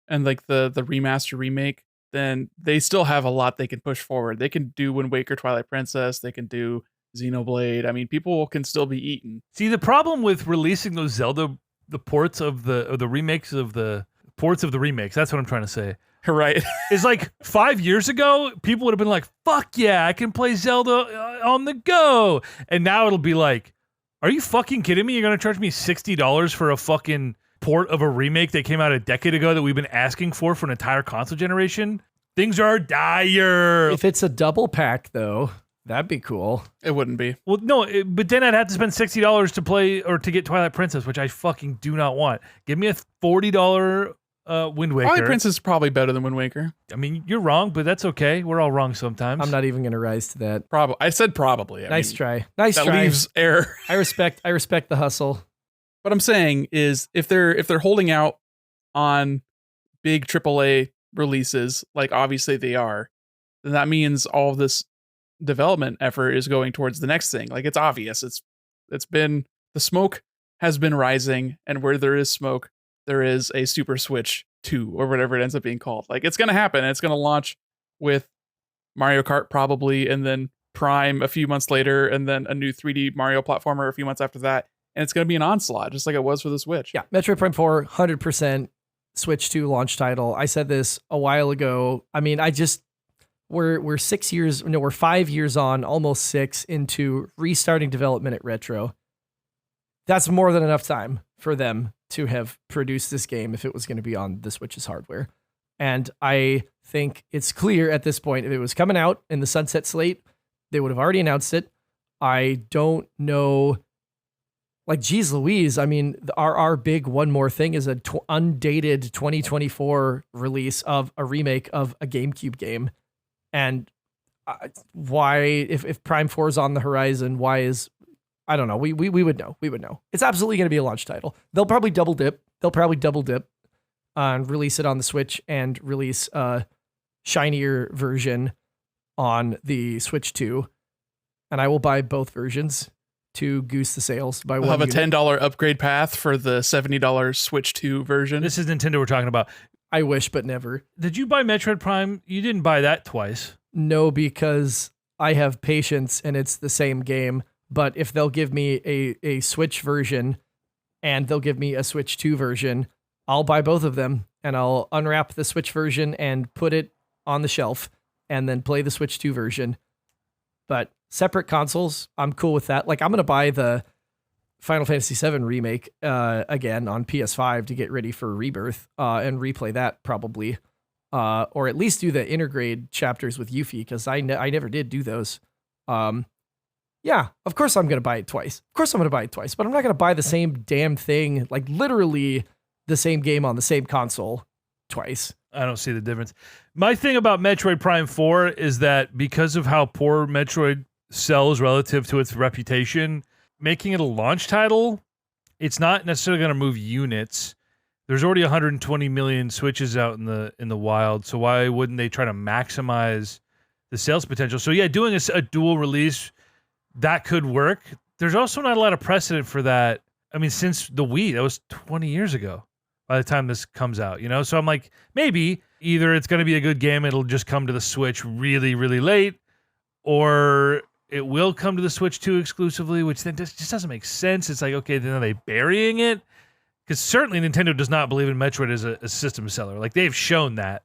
and like the remaster remake, then they still have a lot they can push forward. They can do Wind Waker, Twilight Princess, they can do Xenoblade. I mean, people can still be eaten. See, the problem with releasing those Zelda, the ports of the remakes of the ports of the remakes, that's what I'm trying to say. Right. Is like 5 years ago, people would have been like, fuck yeah, I can play Zelda on the go. And now it'll be like, are you fucking kidding me? You're going to charge me $60 for a fucking port of a remake that came out a decade ago that we've been asking for an entire console generation? Things are dire. If it's a double pack, though, that'd be cool. It wouldn't be. Well, no, but then I'd have to spend $60 to play or to get Twilight Princess, which I fucking do not want. Give me a $40 Wind Waker. Twilight Princess is probably better than Wind Waker. I mean, you're wrong, but that's okay. We're all wrong sometimes. I'm not even going to rise to that. Probably. I said probably. Nice try. Nice that try. That leaves error. I respect the hustle. What I'm saying is if they're holding out on big AAA releases, like obviously they are, then that means all of this development effort is going towards the next thing. Like it's obvious. It's been the smoke has been rising, and where there is smoke, there is a Super Switch 2 or whatever it ends up being called. Like it's going to happen. It's going to launch with Mario Kart probably, and then Prime a few months later, and then a new 3D Mario platformer a few months after that. And it's going to be an onslaught, just like it was for the Switch. Yeah, Metroid Prime 4, 100% Switch 2 launch title. I said this a while ago. I mean, we're 5 years on, almost 6 into restarting development at Retro. That's more than enough time for them to have produced this game if it was going to be on the Switch's hardware. And I think it's clear at this point. If it was coming out in the sunset slate, they would have already announced it. I don't know. Like, geez Louise, I mean, our big one more thing is a undated 2024 release of a remake of a GameCube game. And why, if Prime 4 is on the horizon, why is, I don't know. We would know. We would know. It's absolutely going to be a launch title. They'll probably double dip and release it on the Switch and release a shinier version on the Switch 2. And I will buy both versions to goose the sales by we'll one have a unit. $10 upgrade path for the $70 Switch 2 version. This is Nintendo we're talking about. I wish, but never. Did you buy Metroid Prime? You didn't buy that twice. No, because I have patience and it's the same game. But if they'll give me a Switch version and they'll give me a Switch 2 version, I'll buy both of them and I'll unwrap the Switch version and put it on the shelf and then play the Switch 2 version. But separate consoles, I'm cool with that. Like, I'm going to buy the Final Fantasy VII remake again on PS5 to get ready for Rebirth and replay that probably. Or at least do the intergrade chapters with Yuffie, because I never did do those. Yeah, of course I'm going to buy it twice. But I'm not going to buy the same damn thing, like literally the same game on the same console twice. I don't see the difference. My thing about Metroid Prime 4 is that because of how poor Metroid sells relative to its reputation, making it a launch title, it's not necessarily going to move units. There's already 120 million Switches out in the wild, so why wouldn't they try to maximize the sales potential? So yeah, doing a dual release, that could work. There's also not a lot of precedent for that. I mean, since the Wii, that was 20 years ago by the time this comes out, you know? So I'm like, maybe either it's going to be a good game, it'll just come to the Switch really, really late, or it will come to the Switch 2 exclusively, which then just doesn't make sense. It's like, okay, then are they burying it? Because certainly Nintendo does not believe in Metroid as a system seller. Like, they've shown that.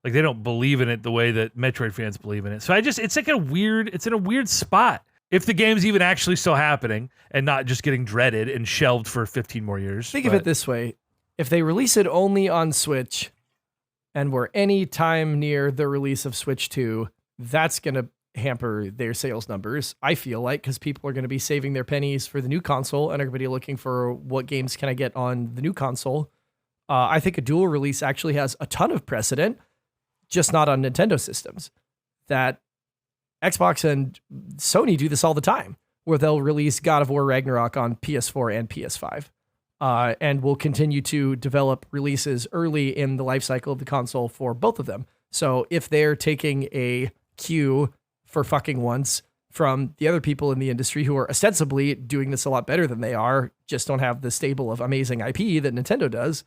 Like, they don't believe in it the way that Metroid fans believe in it. So it's like it's in a weird spot. If the game's even actually still happening and not just getting dreaded and shelved for 15 more years. Think of it this way. If they release it only on Switch and we're any time near the release of Switch 2, that's going to hamper their sales numbers, I feel like, because people are going to be saving their pennies for the new console and everybody looking for what games can I get on the new console. I think a dual release actually has a ton of precedent, just not on Nintendo systems. That Xbox and Sony do this all the time, where they'll release God of War Ragnarok on PS4 and PS5. And will continue to develop releases early in the life cycle of the console for both of them. So if they're taking a cue for fucking once from the other people in the industry who are ostensibly doing this a lot better than they are, just don't have the stable of amazing IP that Nintendo does,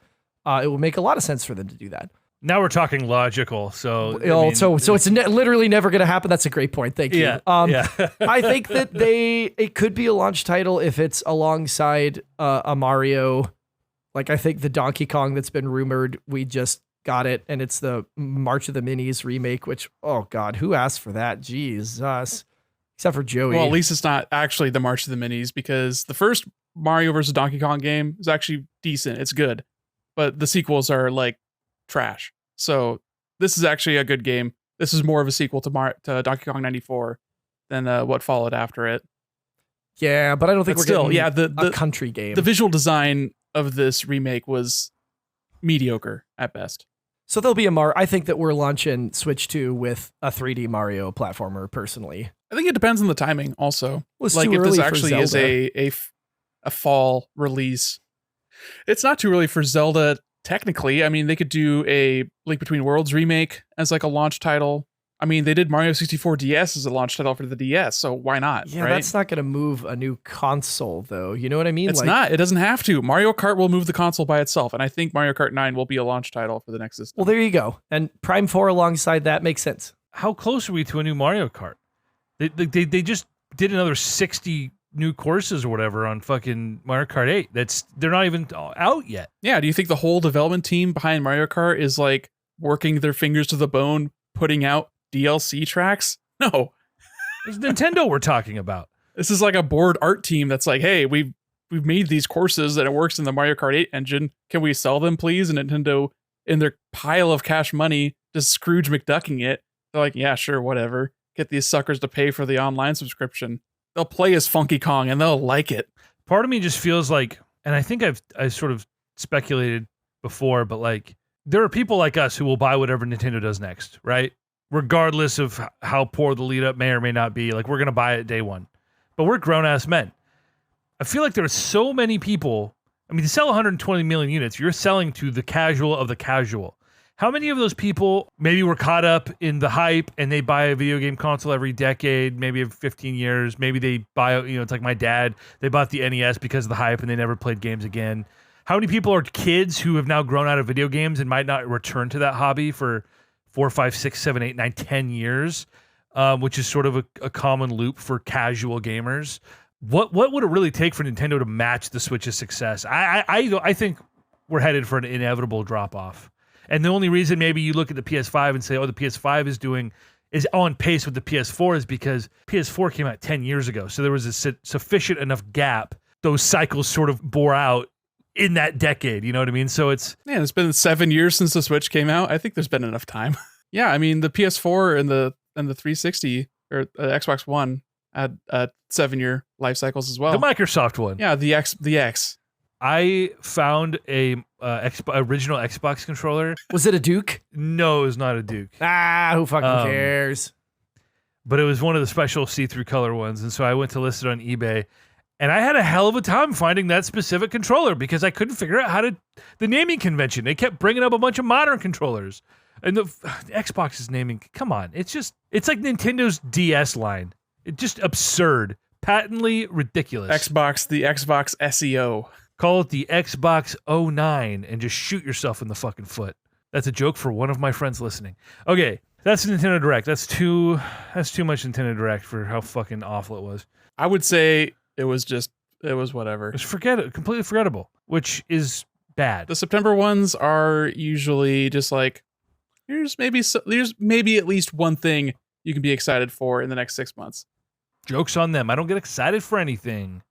it will make a lot of sense for them to do that. Now we're talking logical, so so it's literally never going to happen. That's a great point. Thank you. Yeah, I think that it could be a launch title if it's alongside a Mario. Like, I think the Donkey Kong that's been rumored, we just got it, and it's the March of the Minis remake. Which, oh god, who asked for that? Jesus, except for Joey. Well, at least it's not actually the March of the Minis, because the first Mario versus Donkey Kong game is actually decent. It's good, but the sequels are like trash. So this is actually a good game. This is more of a sequel to Donkey Kong 94 than what followed after it. Yeah, but I don't think we're still, getting a country game. The visual design of this remake was mediocre at best. So there'll be I think that we're launching Switch 2 with a 3D Mario platformer, personally. I think it depends on the timing also. Well, it's like too if this early for actually is Zelda. a fall release. It's not too early for Zelda. Technically, I mean, they could do a Link Between Worlds remake as like a launch title. I mean, they did Mario 64 DS as a launch title for the DS, so why not? Yeah, right? that's not going to move a new console, though. You know what I mean? It's not. It doesn't have to. Mario Kart will move the console by itself, and I think Mario Kart 9 will be a launch title for the next system. Well, there you go. And Prime 4 alongside that makes sense. How close are we to a new Mario Kart? They just did another 60 new courses or whatever on fucking Mario Kart 8. They're not even out yet. Yeah, do you think the whole development team behind Mario Kart is like working their fingers to the bone, putting out DLC tracks? No. It's Nintendo we're talking about. This is like a board art team that's like, hey, we've made these courses and it works in the Mario Kart 8 engine. Can we sell them, please? And Nintendo, in their pile of cash money, just Scrooge McDucking it. They're like, yeah, sure, whatever. Get these suckers to pay for the online subscription. They'll play as Funky Kong and they'll like it. Part of me just feels like, and I think I sort of speculated before, but like there are people like us who will buy whatever Nintendo does next, right? Regardless of how poor the lead up may or may not be, like we're gonna buy it day one. But we're grown ass men. I feel like there are so many people. I mean, to sell 120 million units, you're selling to the casual of the casual. How many of those people maybe were caught up in the hype and they buy a video game console every decade, maybe 15 years, maybe they buy, it's like my dad, they bought the NES because of the hype and they never played games again. How many people are kids who have now grown out of video games and might not return to that hobby for 4, 5, 6, 7, 8, 9, 10 years, which is sort of a common loop for casual gamers. What would it really take for Nintendo to match the Switch's success? I think we're headed for an inevitable drop off. And the only reason maybe you look at the PS5 and say, oh, the PS5 is on pace with the PS4 is because PS4 came out 10 years ago. So there was a sufficient enough gap. Those cycles sort of bore out in that decade. You know what I mean? So it's been 7 years since the Switch came out. I think there's been enough time. Yeah, I mean the PS4 and the 360 or Xbox One had 7-year life cycles as well. The Microsoft one. Yeah, the X. I found a original Xbox controller. Was it a Duke? No, it was not a Duke. Who fucking cares? But it was one of the special see-through color ones, and so I went to list it on eBay, and I had a hell of a time finding that specific controller because I couldn't figure out the naming convention. They kept bringing up a bunch of modern controllers, and the Xbox's naming. Come on, it's like Nintendo's DS line. It's just absurd, patently ridiculous. The Xbox SEO. Call it the Xbox 09 and just shoot yourself in the fucking foot. That's a joke for one of my friends listening. Okay, that's Nintendo Direct. That's too much Nintendo Direct for how fucking awful it was. I would say it was whatever. It was completely forgettable, which is bad. The September ones are usually just like, there's maybe at least one thing you can be excited for in the next 6 months. Joke's on them. I don't get excited for anything.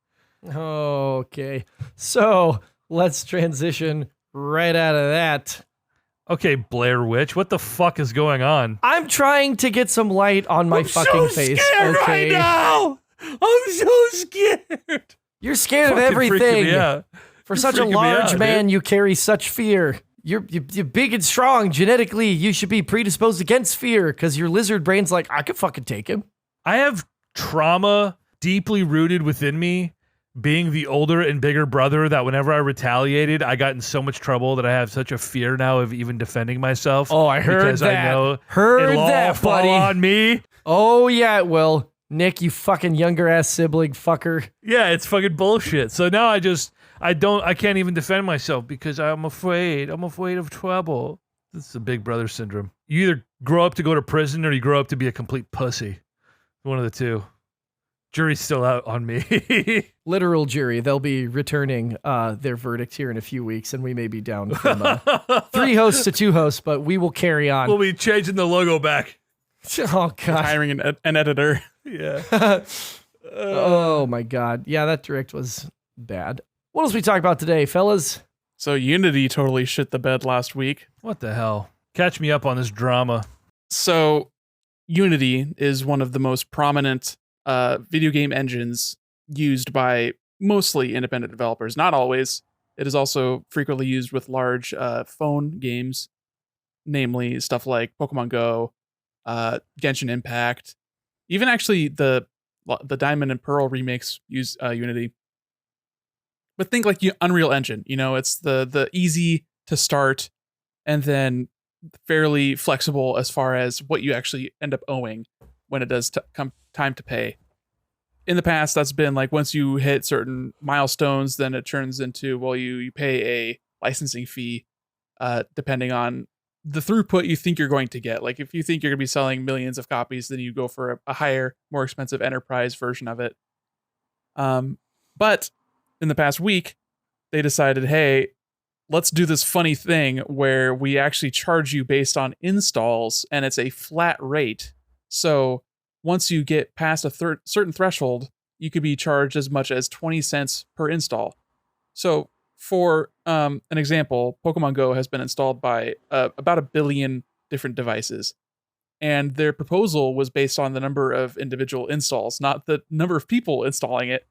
Okay, so let's transition right out of that. Okay, Blair Witch, what the fuck is going on? I'm trying to get some light on my fucking face. Scared okay, right now. I'm so scared. You're scared of Fucking everything. freaking me out. For You're such a freaking me large out, man, dude. you carry such fear. You're big and strong. Genetically, you should be predisposed against fear because your lizard brain's like, I could fucking take him. I have trauma deeply rooted within me, being the older and bigger brother, that whenever I retaliated, I got in so much trouble that I have such a fear now of even defending myself. Oh, I heard because that. I know Heard it'll all that, fall buddy. on me. Oh, yeah, it will. Nick, you fucking younger ass sibling fucker. Yeah, it's fucking bullshit. So now I can't even defend myself because I'm afraid. I'm afraid of trouble. This is a big brother syndrome. You either grow up to go to prison or you grow up to be a complete pussy. One of the two. Jury's still out on me. Literal jury. They'll be returning their verdict here in a few weeks, and we may be down from 3 hosts to 2 hosts, but we will carry on. We'll be changing the logo back. Oh, God. Hiring an editor. Yeah. Oh, my God. Yeah, that direct was bad. What else we talk about today, fellas? So Unity totally shit the bed last week. What the hell? Catch me up on this drama. So Unity is one of the most prominent video game engines used by mostly independent developers. Not always. It is also frequently used with large phone games, namely stuff like Pokemon Go, Genshin Impact. Even actually the Diamond and Pearl remakes use Unity. But think like Unreal Engine. It's the easy to start and then fairly flexible as far as what you actually end up owing when it does come time to pay. In the past, that's been like once you hit certain milestones, then it turns into, well, you pay a licensing fee depending on the throughput you think you're going to get. Like if you think you're going to be selling millions of copies, then you go for a higher, more expensive enterprise version of it. But in the past week, they decided, hey, let's do this funny thing where we actually charge you based on installs, and it's a flat rate. So once you get past a certain threshold, you could be charged as much as 20 cents per install. So for an example, Pokemon Go has been installed by about 1 billion different devices. And their proposal was based on the number of individual installs, not the number of people installing it,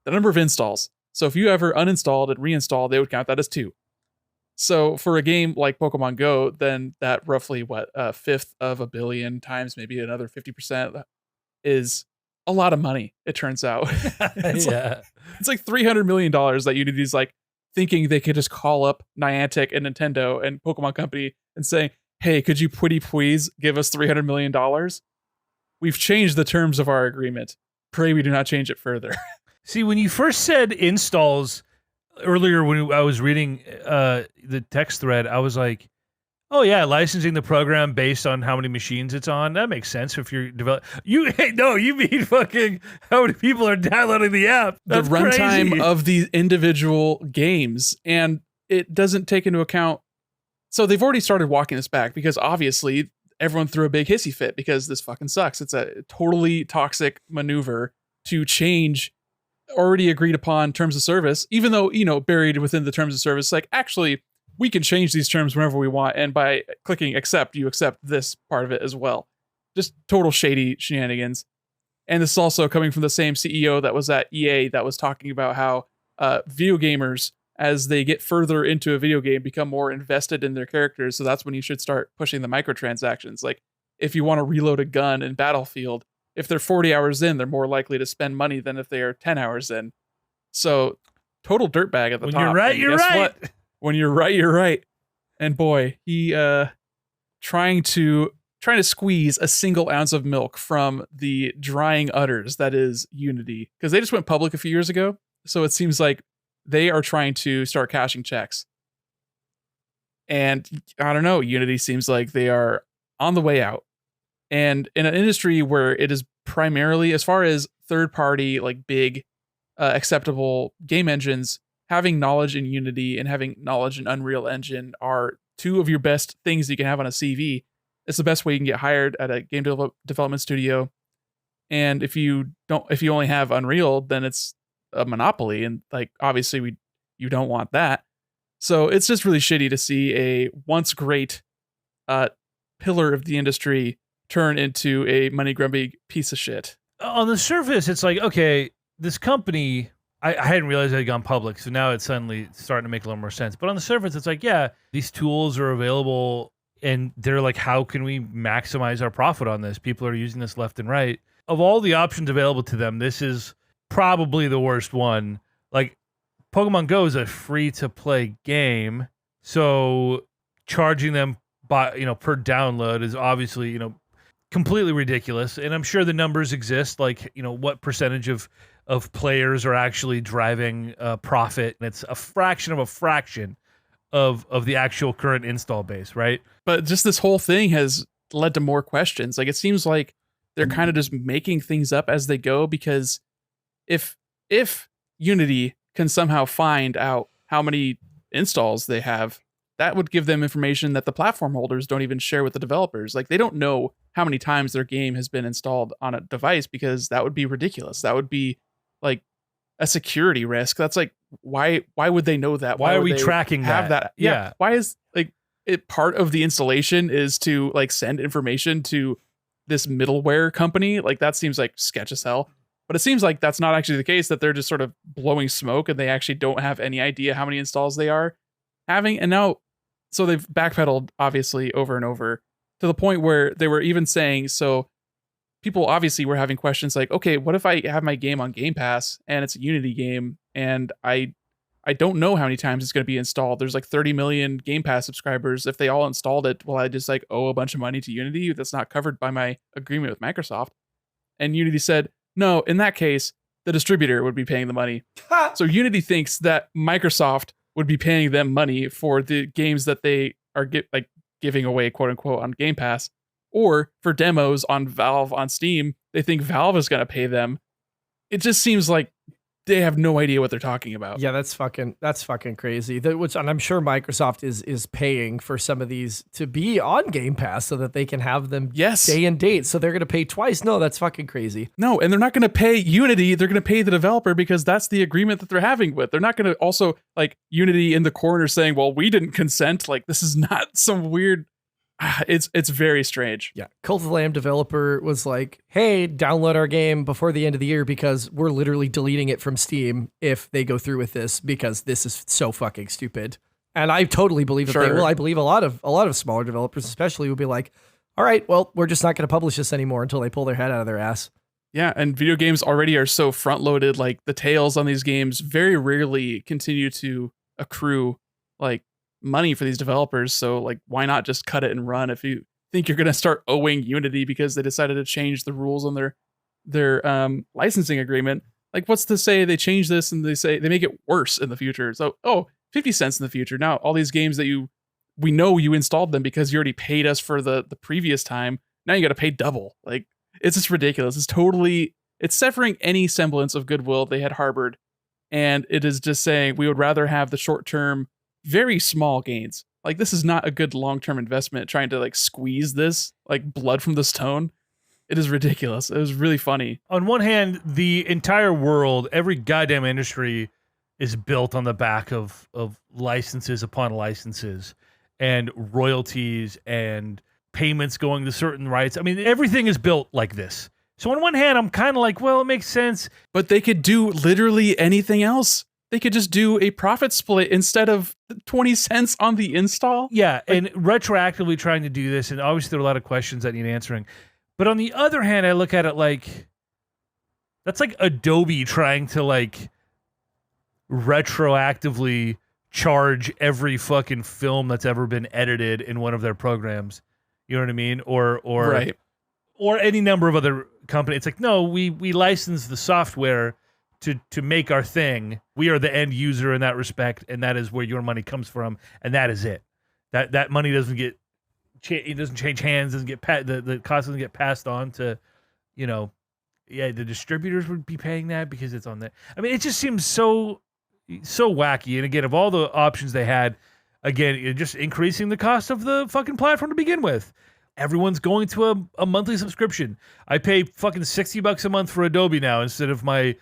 the number of installs. So if you ever uninstalled and reinstalled, they would count that as 2. So for a game like Pokemon Go, then that roughly a fifth of a billion times maybe another 50% is a lot of money, it turns out. It's like $300 million that Unity's like thinking they could just call up Niantic and Nintendo and Pokemon Company and say, hey, could you pretty please give us $300 million? We've changed the terms of our agreement. Pray we do not change it further. See, when you first said installs earlier, when I was reading the text thread, I was like, oh yeah, licensing the program based on how many machines it's on. That makes sense if you're developing. You mean fucking how many people are downloading the app. That's the runtime crazy. of the individual games. And it doesn't take into account. So they've already started walking this back because obviously everyone threw a big hissy fit because this fucking sucks. It's a totally toxic maneuver to change already agreed upon terms of service, even though, buried within the terms of service, like actually we can change these terms whenever we want. And by clicking accept, you accept this part of it as well. Just total shady shenanigans. And this is also coming from the same CEO that was at EA that was talking about how video gamers, as they get further into a video game, become more invested in their characters. So that's when you should start pushing the microtransactions. Like if you want to reload a gun in Battlefield, if they're 40 hours in, they're more likely to spend money than if they are 10 hours in. So total dirtbag at the top. When you're right, you're right. What? When you're right, you're right. And boy, he trying to squeeze a single ounce of milk from the drying udders that is Unity, because they just went public a few years ago. So it seems like they are trying to start cashing checks. And I don't know, Unity seems like they are on the way out. And in an industry where it is primarily, as far as third-party, like big, acceptable game engines, having knowledge in Unity and having knowledge in Unreal Engine are 2 of your best things you can have on a CV. It's the best way you can get hired at a game development studio. And if you only have Unreal, then it's a monopoly. And like, obviously you don't want that. So it's just really shitty to see a once great pillar of the industry turn into a money grubbing piece of shit. On the surface, it's like, okay, this company, I hadn't realized it had gone public, so now it's suddenly starting to make a little more sense. But on the surface, it's like, yeah, these tools are available, and they're like, how can we maximize our profit on this? People are using this left and right. Of all the options available to them, this is probably the worst one. Like, Pokemon Go is a free-to-play game, so charging them by per download is obviously completely ridiculous. And I'm sure the numbers exist, like what percentage of players are actually driving profit, and it's a fraction of the actual current install base, right? But just this whole thing has led to more questions. Like, it seems like they're kind of just making things up as they go, because if Unity can somehow find out how many installs they have, that would give them information that the platform holders don't even share with the developers. Like, they don't know how many times their game has been installed on a device, because that would be ridiculous. That would be like a security risk. That's like, why would they know that? Why are we they tracking have that? Yeah. Why is like it part of the installation is to like send information to this middleware company? Like, that seems like sketch as hell. But it seems like that's not actually the case, that they're just sort of blowing smoke and they actually don't have any idea how many installs they are having. And now, so they've backpedaled obviously over and over to the point where they were even saying, so people obviously were having questions like, okay, what if I have my game on Game Pass and it's a Unity game and I don't know how many times it's going to be installed. There's like 30 million Game Pass subscribers. If they all installed it, will I just like owe a bunch of money to Unity that's not covered by my agreement with Microsoft? And Unity said, no, in that case, the distributor would be paying the money. So Unity thinks that Microsoft would be paying them money for the games that they are giving away, quote unquote, on Game Pass, or for demos on Valve on Steam. They think Valve is going to pay them. It just seems like they have no idea what they're talking about. Yeah, that's fucking crazy. And I'm sure Microsoft is paying for some of these to be on Game Pass so that they can have them day and date. So they're going to pay twice. No, that's fucking crazy. No, and they're not going to pay Unity. They're going to pay the developer, because that's the agreement that they're having with. They're not going to also like Unity in the corner saying, well, we didn't consent. Like, this is not some weird, It's very strange. Yeah. Cult of the Lamb developer was like, hey, download our game before the end of the year because we're literally deleting it from Steam if they go through with this because this is so fucking stupid. And I totally believe that they will. I believe a lot of smaller developers especially would be like, all right, well, we're just not going to publish this anymore until they pull their head out of their ass. Yeah, and video games already are so front-loaded. Like the tails on these games very rarely continue to accrue like money for these developers. So like, why not just cut it and run if you think you're going to start owing Unity because they decided to change the rules on their licensing agreement? Like, what's to say they change this and they make it worse in the future? So 50 cents in the future. Now all these games that we know you installed them because you already paid us for the previous time. Now you got to pay double. Like, it's just ridiculous. It's severing any semblance of goodwill they had harbored. And it is just saying we would rather have the short-term, very small gains. Like, this is not a good long-term investment trying to like squeeze this like blood from the stone. It is ridiculous. It was really funny. On one hand, the entire world, every goddamn industry is built on the back of licenses upon licenses and royalties and payments going to certain rights. I mean, everything is built like this. So on one hand, I'm kind of like, well, it makes sense. But they could do literally anything else. They could just do a profit split instead of 20 cents on the install. Yeah, and retroactively trying to do this, and obviously there are a lot of questions that need answering. But on the other hand, I look at it like, that's like Adobe trying to like retroactively charge every fucking film that's ever been edited in one of their programs. You know what I mean? Or right. Or any number of other companies. It's like, no, we license the software to make our thing. We are the end user in that respect, and that is where your money comes from, and that is it. That money doesn't get it doesn't change hands, doesn't get the cost doesn't get passed on to, the distributors would be paying that because it's on there. I mean, it just seems so wacky. And again, of all the options they had, again, you're just increasing the cost of the fucking platform to begin with. Everyone's going to a monthly subscription. I pay fucking $60 a month for Adobe now instead of my,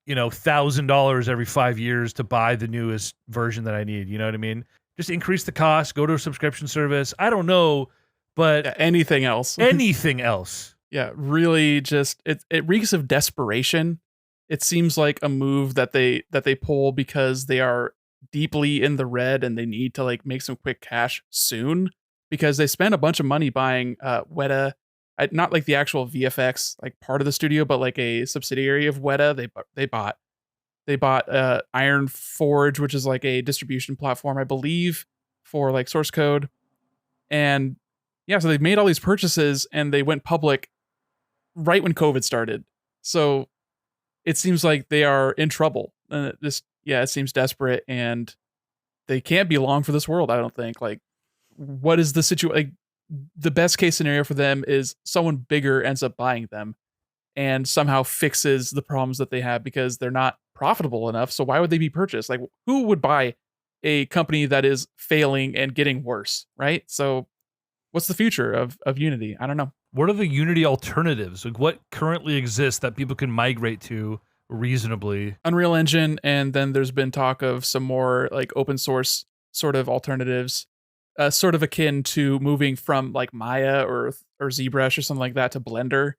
$1,000 every 5 years to buy the newest version that I need. You know what I mean? Just increase the cost, go to a subscription service. I don't know, but anything else. Anything else. Yeah, really just it reeks of desperation. It seems like a move that they pull because they are deeply in the red and they need to like make some quick cash soon because they spent a bunch of money buying Weta, not like the actual VFX like part of the studio, but like a subsidiary of Weta. They bought Iron Forge, which is like a distribution platform, I believe, for like source code. And yeah, so they've made all these purchases and they went public right when COVID started. So it seems like they are in trouble. It seems desperate and they can't be long for this world, I don't think. Like, what is the situation? Like, the best case scenario for them is someone bigger ends up buying them and somehow fixes the problems that they have because they're not profitable enough. So why would they be purchased? Like, who would buy a company that is failing and getting worse, right? So what's the future of Unity? I don't know. What are the Unity alternatives? Like, what currently exists that people can migrate to reasonably? Unreal Engine, and then there's been talk of some more like open source sort of alternatives, sort of akin to moving from like Maya or ZBrush or something like that to Blender.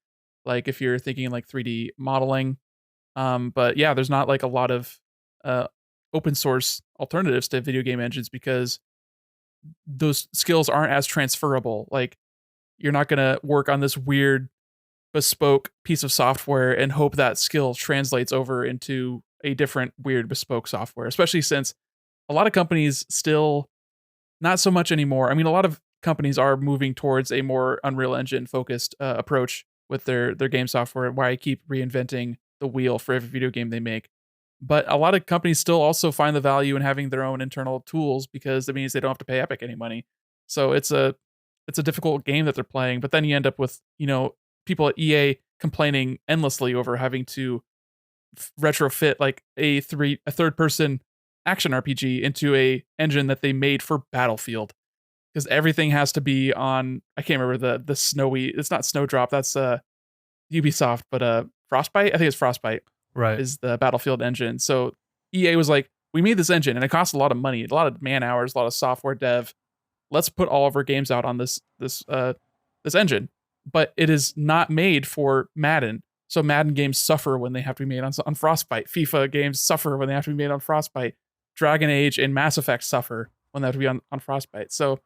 Like if you're thinking like 3D modeling. But yeah, there's not like a lot of open source alternatives to video game engines because those skills aren't as transferable. Like, you're not going to work on this weird bespoke piece of software and hope that skill translates over into a different weird bespoke software, especially since a lot of companies still not so much anymore. I mean, a lot of companies are moving towards a more Unreal Engine focused approach with their game software. Why I keep reinventing the wheel for every video game they make. But a lot of companies still also find the value in having their own internal tools because it means they don't have to pay Epic any money. So it's a difficult game that they're playing, but then you end up with, people at EA complaining endlessly over having to retrofit like a third person action RPG into a engine that they made for Battlefield. Because everything has to be on, I can't remember the snowy, it's not Snowdrop, that's Ubisoft, but Frostbite, I think it's Frostbite. Right. Is the Battlefield engine. So EA was like, we made this engine and it cost a lot of money, a lot of man hours, a lot of software dev. let's put all of our games out on this engine. But it is not made for Madden. So Madden games suffer when they have to be made on Frostbite. FIFA games suffer when they have to be made on Frostbite. Dragon Age and Mass Effect suffer when they have to be on Frostbite. So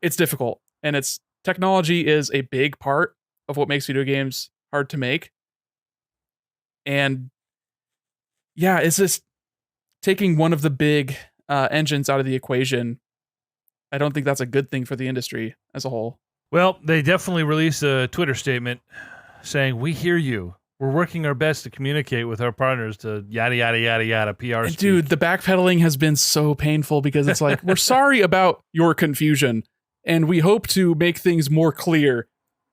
it's difficult. And technology is a big part of what makes video games hard to make. And yeah, it's just taking one of the big engines out of the equation. I don't think that's a good thing for the industry as a whole. Well, they definitely released a Twitter statement saying, "We hear you. We're working our best to communicate with our partners to yada, yada, yada, yada, PR speak." Dude, the backpedaling has been so painful because it's like, we're sorry about your confusion and we hope to make things more clear,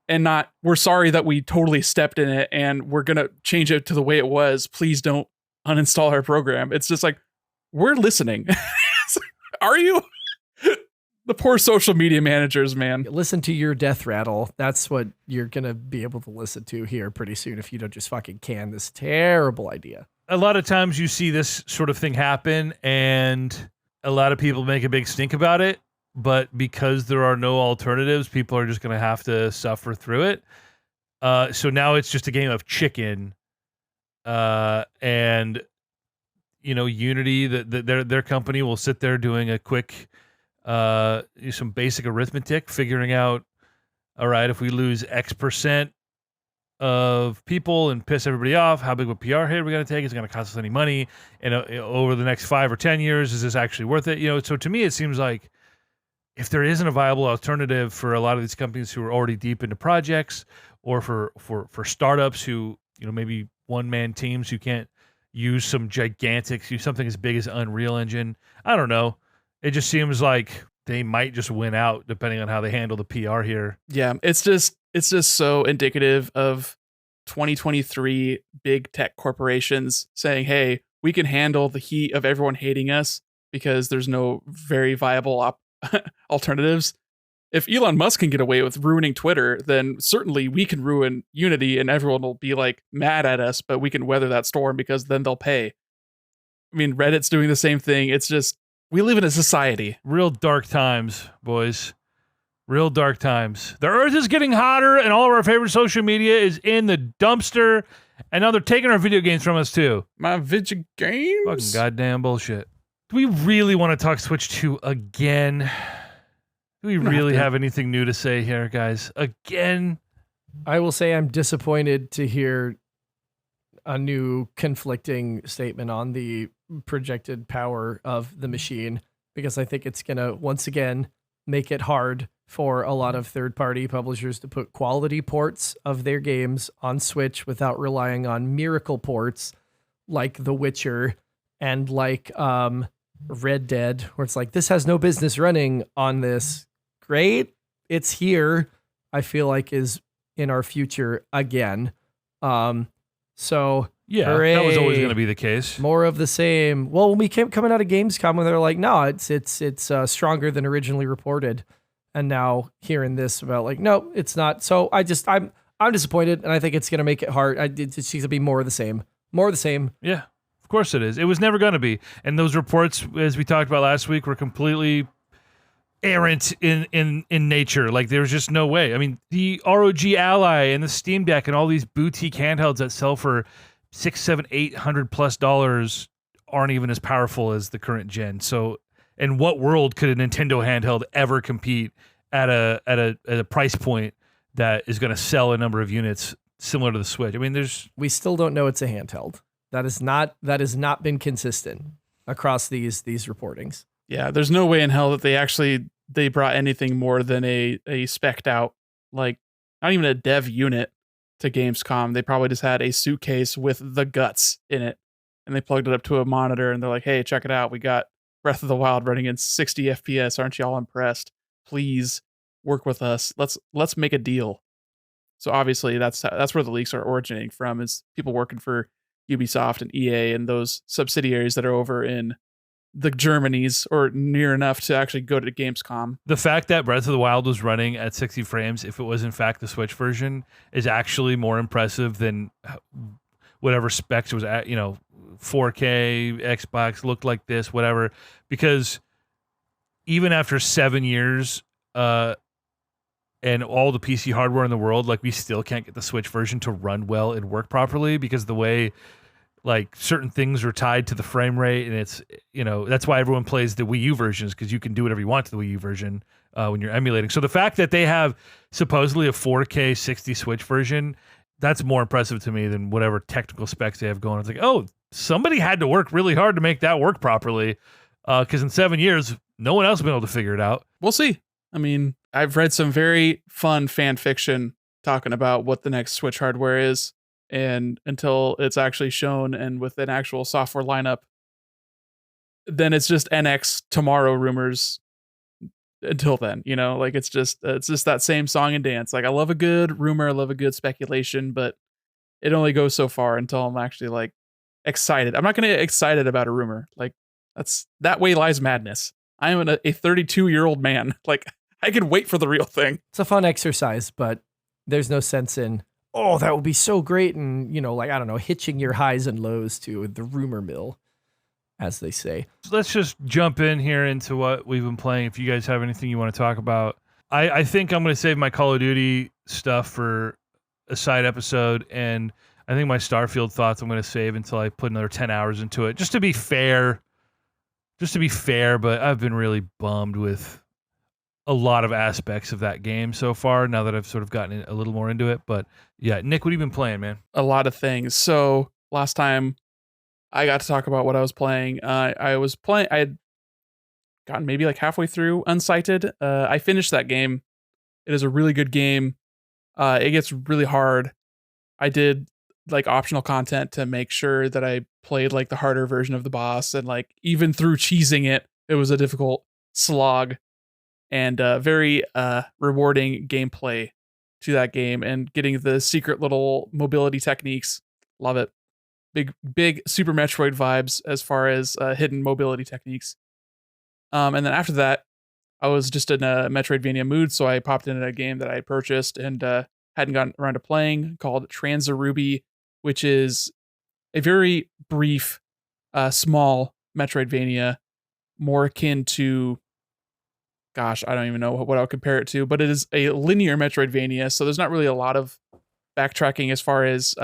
and not, we're sorry that we totally stepped in it and we're going to change it to the way it was. Please don't uninstall our program. It's just like, we're listening. Are you? The poor social media managers, man. Listen to your death rattle. That's what you're going to be able to listen to here pretty soon if you don't just fucking can this terrible idea. A lot of times you see this sort of thing happen and a lot of people make a big stink about it, but because there are no alternatives, people are just going to have to suffer through it. So now it's just a game of chicken. And, you know, Unity, their company will sit there doing a quick... some basic arithmetic, figuring out, all right, if we lose X% of people and piss everybody off, how big of a PR hit are we going to take? Is it going to cost us any money? And over the next 5 or 10 years, is this actually worth it? You know, so to me, it seems like if there isn't a viable alternative for a lot of these companies who are already deep into projects, or for startups who, you know, maybe one-man teams who can't use something as big as Unreal Engine, I don't know. It just seems like they might just win out depending on how they handle the PR here. Yeah, it's just so indicative of 2023 big tech corporations saying, "Hey, we can handle the heat of everyone hating us because there's no very viable alternatives." If Elon Musk can get away with ruining Twitter, then certainly we can ruin Unity and everyone will be like mad at us, but we can weather that storm because then they'll pay. I mean, Reddit's doing the same thing. It's just, we live in a society. Real dark times, boys. Real dark times. The earth is getting hotter and all of our favorite social media is in the dumpster. And now they're taking our video games from us too. My video games? Fucking goddamn bullshit. Do we really want to talk Switch 2 again? Do we really have anything new to say here, guys? Again? I will say I'm disappointed to hear a new conflicting statement on the projected power of the machine, because I think it's going to once again make it hard for a lot of third-party publishers to put quality ports of their games on Switch without relying on miracle ports like The Witcher and like Red Dead, where it's like, this has no business running on this. Great, it's here. I feel like is in our future again. So yeah, hooray, that was always going to be the case. More of the same. Well, when we came coming out of Gamescom, when they're like, no, it's stronger than originally reported, and now hearing this about like, no, it's not. So I'm disappointed, and I think it's going to make it hard. It's going to be more of the same. More of the same. Yeah, of course it is. It was never going to be. And those reports, as we talked about last week, were completely errant in nature. Like, there's just no way. I mean, the ROG Ally and the Steam Deck and all these boutique handhelds that sell for $600, $700, $800+ aren't even as powerful as the current gen. So in what world could a Nintendo handheld ever compete at a price point that is going to sell a number of units similar to the Switch? I mean, we still don't know it's a handheld. That has not been consistent across these reportings. Yeah, there's no way in hell that they brought anything more than a spec'd out, like, not even a dev unit to Gamescom. They probably just had a suitcase with the guts in it, and they plugged it up to a monitor, and they're like, "Hey, check it out. We got Breath of the Wild running in 60 FPS. Aren't you all impressed? Please work with us. Let's make a deal." So obviously that's where the leaks are originating from, is people working for Ubisoft and EA and those subsidiaries that are over in the Germanys or near enough to actually go to Gamescom. The fact that Breath of the Wild was running at 60 frames, if it was in fact the Switch version, is actually more impressive than whatever specs it was at, 4K, Xbox looked like this, whatever. Because even after 7 years, and all the PC hardware in the world, like we still can't get the Switch version to run well and work properly because the way like certain things are tied to the frame rate, and it's, you know, that's why everyone plays the Wii U versions, because you can do whatever you want to the Wii U version when you're emulating. So the fact that they have supposedly a 4K 60 Switch version, that's more impressive to me than whatever technical specs they have going. It's like, oh, somebody had to work really hard to make that work properly, because in 7 years, no one else has been able to figure it out. We'll see. I mean, I've read some very fun fan fiction talking about what the next Switch hardware is, and until it's actually shown and with an actual software lineup, then it's just NX tomorrow rumors until then, you know, like it's just that same song and dance. Like I love a good rumor, I love a good speculation, but it only goes so far until I'm actually like excited. I'm not going to get excited about a rumor. Like that way lies madness. I am a 32-year-old man. Like I can wait for the real thing. It's a fun exercise, but there's no sense in, oh, that would be so great. And, you know, like, I don't know, hitching your highs and lows to the rumor mill, as they say. So let's just jump in here into what we've been playing. If you guys have anything you want to talk about, I think I'm going to save my Call of Duty stuff for a side episode. And I think my Starfield thoughts I'm going to save until I put another 10 hours into it. Just to be fair, but I've been really bummed with a lot of aspects of that game so far, now that I've sort of gotten a little more into it. But yeah, Nick, what have you been playing, man? A lot of things. So last time I got to talk about what I was playing. I had gotten maybe like halfway through Unsighted. I finished that game. It is a really good game. It gets really hard. I did like optional content to make sure that I played like the harder version of the boss, and like even through cheesing it, it was a difficult slog, and very rewarding gameplay to that game, and getting the secret little mobility techniques. Love it. Big Super Metroid vibes as far as hidden mobility techniques. And then after that, I was just in a Metroidvania mood, so I popped into a game that I had purchased and hadn't gotten around to playing, called Transaruby, which is a very brief, small Metroidvania, more akin to, gosh, I don't even know what I'll compare it to, but it is a linear Metroidvania, so there's not really a lot of backtracking as far as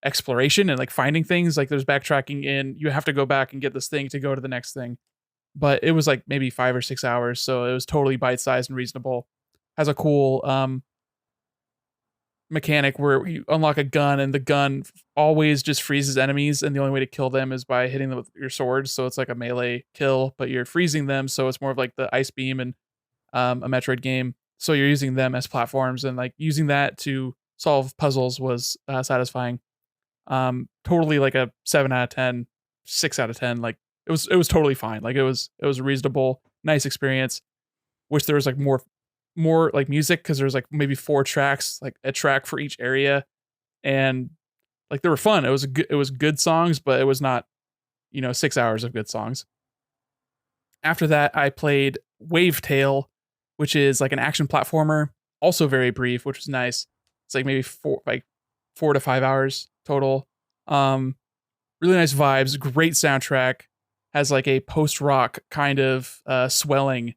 exploration and like finding things. Like there's backtracking in, you have to go back and get this thing to go to the next thing. But it was like maybe 5 or 6 hours, so it was totally bite-sized and reasonable. Has a cool mechanic where you unlock a gun, and the gun always just freezes enemies, and the only way to kill them is by hitting them with your sword. So it's like a melee kill, but you're freezing them, so it's more of like the Ice Beam and a Metroid game. So you're using them as platforms, and like using that to solve puzzles was satisfying. Totally like a 7 out of 10, 6 out of 10. Like it was totally fine. Like it was a reasonable, nice experience. Wish there was like more like music, because there's like maybe 4 tracks, like a track for each area, and like they were fun. It was good songs, but it was not, 6 hours of good songs. After that, I played Wavetale, which is like an action platformer, also very brief, which was nice. It's like maybe 4 to 5 hours total. Really nice vibes, great soundtrack, has like a post-rock kind of swelling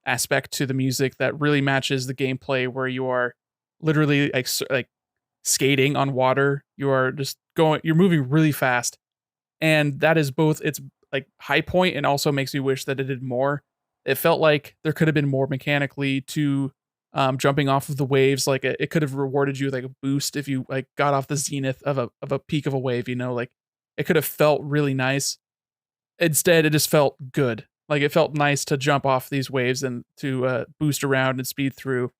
aspect to the music that really matches the gameplay, where you are literally like skating on water. You are just you're moving really fast, and that is both its like high point and also makes me wish that it did more. It felt like there could have been more mechanically to jumping off of the waves. Like it could have rewarded you with like a boost if you like got off the zenith of a peak of a wave, like it could have felt really nice. Instead, it just felt good. Like it felt nice to jump off these waves and to boost around and speed through,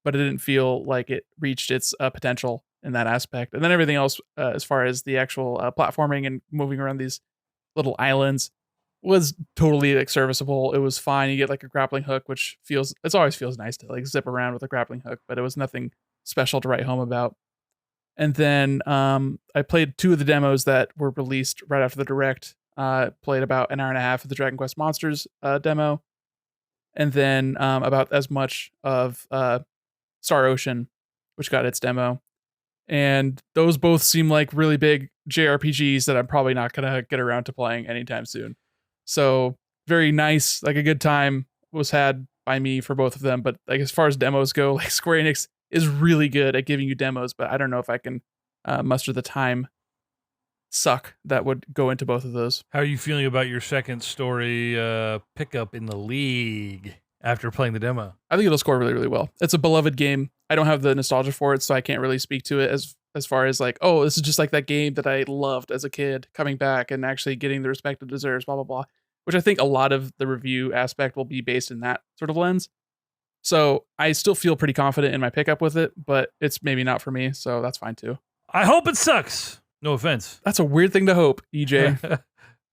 but it didn't feel like it reached its potential in that aspect. And then everything else, as far as the actual platforming and moving around these little islands, was totally like serviceable. It was fine. You get like a grappling hook, which always feels nice to like zip around with a grappling hook, but it was nothing special to write home about. And then I played 2 of the demos that were released right after the direct. Played about an hour and a half of the Dragon Quest Monsters demo, and then about as much of Star Ocean, which got its demo. And those both seem like really big JRPGs that I'm probably not gonna get around to playing anytime soon. So very nice, like a good time. was had by me for both of them. But like as far as demos go, like Square Enix is really good at giving you demos, but I don't know if I can muster the time suck that would go into both of those. How are you feeling about your second story pickup in the league after playing the demo? I think it'll score really, really well. It's a beloved game. I don't have the nostalgia for it, so I can't really speak to it as far as like, oh, this is just like that game that I loved as a kid coming back and actually getting the respect it deserves, blah, blah, blah. Which I think a lot of the review aspect will be based in that sort of lens. So I still feel pretty confident in my pickup with it, but it's maybe not for me, so that's fine too. I hope it sucks. No offense. That's a weird thing to hope, EJ.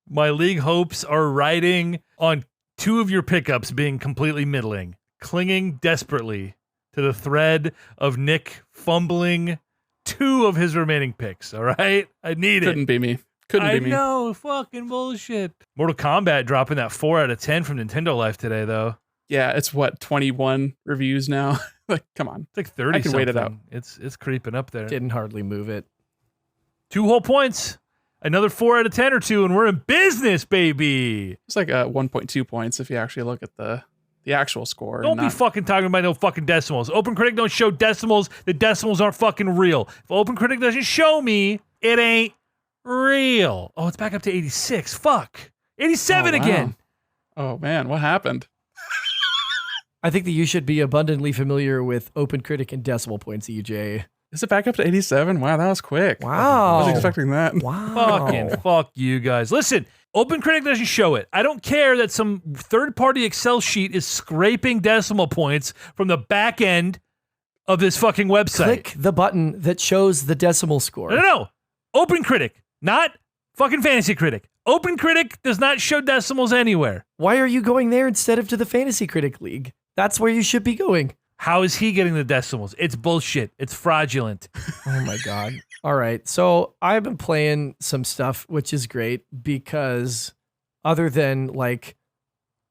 My league hopes are riding on two of your pickups being completely middling, clinging desperately to the thread of Nick fumbling two of his remaining picks, all right? I need Couldn't be me. Couldn't be me. I know, fucking bullshit. Mortal Kombat dropping that 4 out of 10 from Nintendo Life today, though. Yeah, it's what, 21 reviews now? Like, come on. It's like 30 I can wait it out. It's creeping up there. Didn't hardly move it. 2 whole points. Another 4 out of 10 or 2, and we're in business, baby. It's like 1.2 points if you actually look at the actual score. Don't be fucking talking about no fucking decimals. OpenCritic don't show decimals. The decimals aren't fucking real. If OpenCritic doesn't show me, it ain't real. Oh, it's back up to 86. Fuck. 87 again. Oh, man. What happened? I think that you should be abundantly familiar with OpenCritic and decimal points, EJ. Is it back up to 87? Wow, that was quick. Wow. I wasn't expecting that. Wow. Fucking fuck you guys. Listen, OpenCritic doesn't show it. I don't care that some third-party Excel sheet is scraping decimal points from the back end of this fucking website. Click the button that shows the decimal score. No. OpenCritic, not fucking Fantasy Critic. OpenCritic does not show decimals anywhere. Why are you going there instead of to the Fantasy Critic League? That's where you should be going. How is he getting the decimals? It's bullshit. It's fraudulent. Oh my God. All right. So I've been playing some stuff, which is great because other than like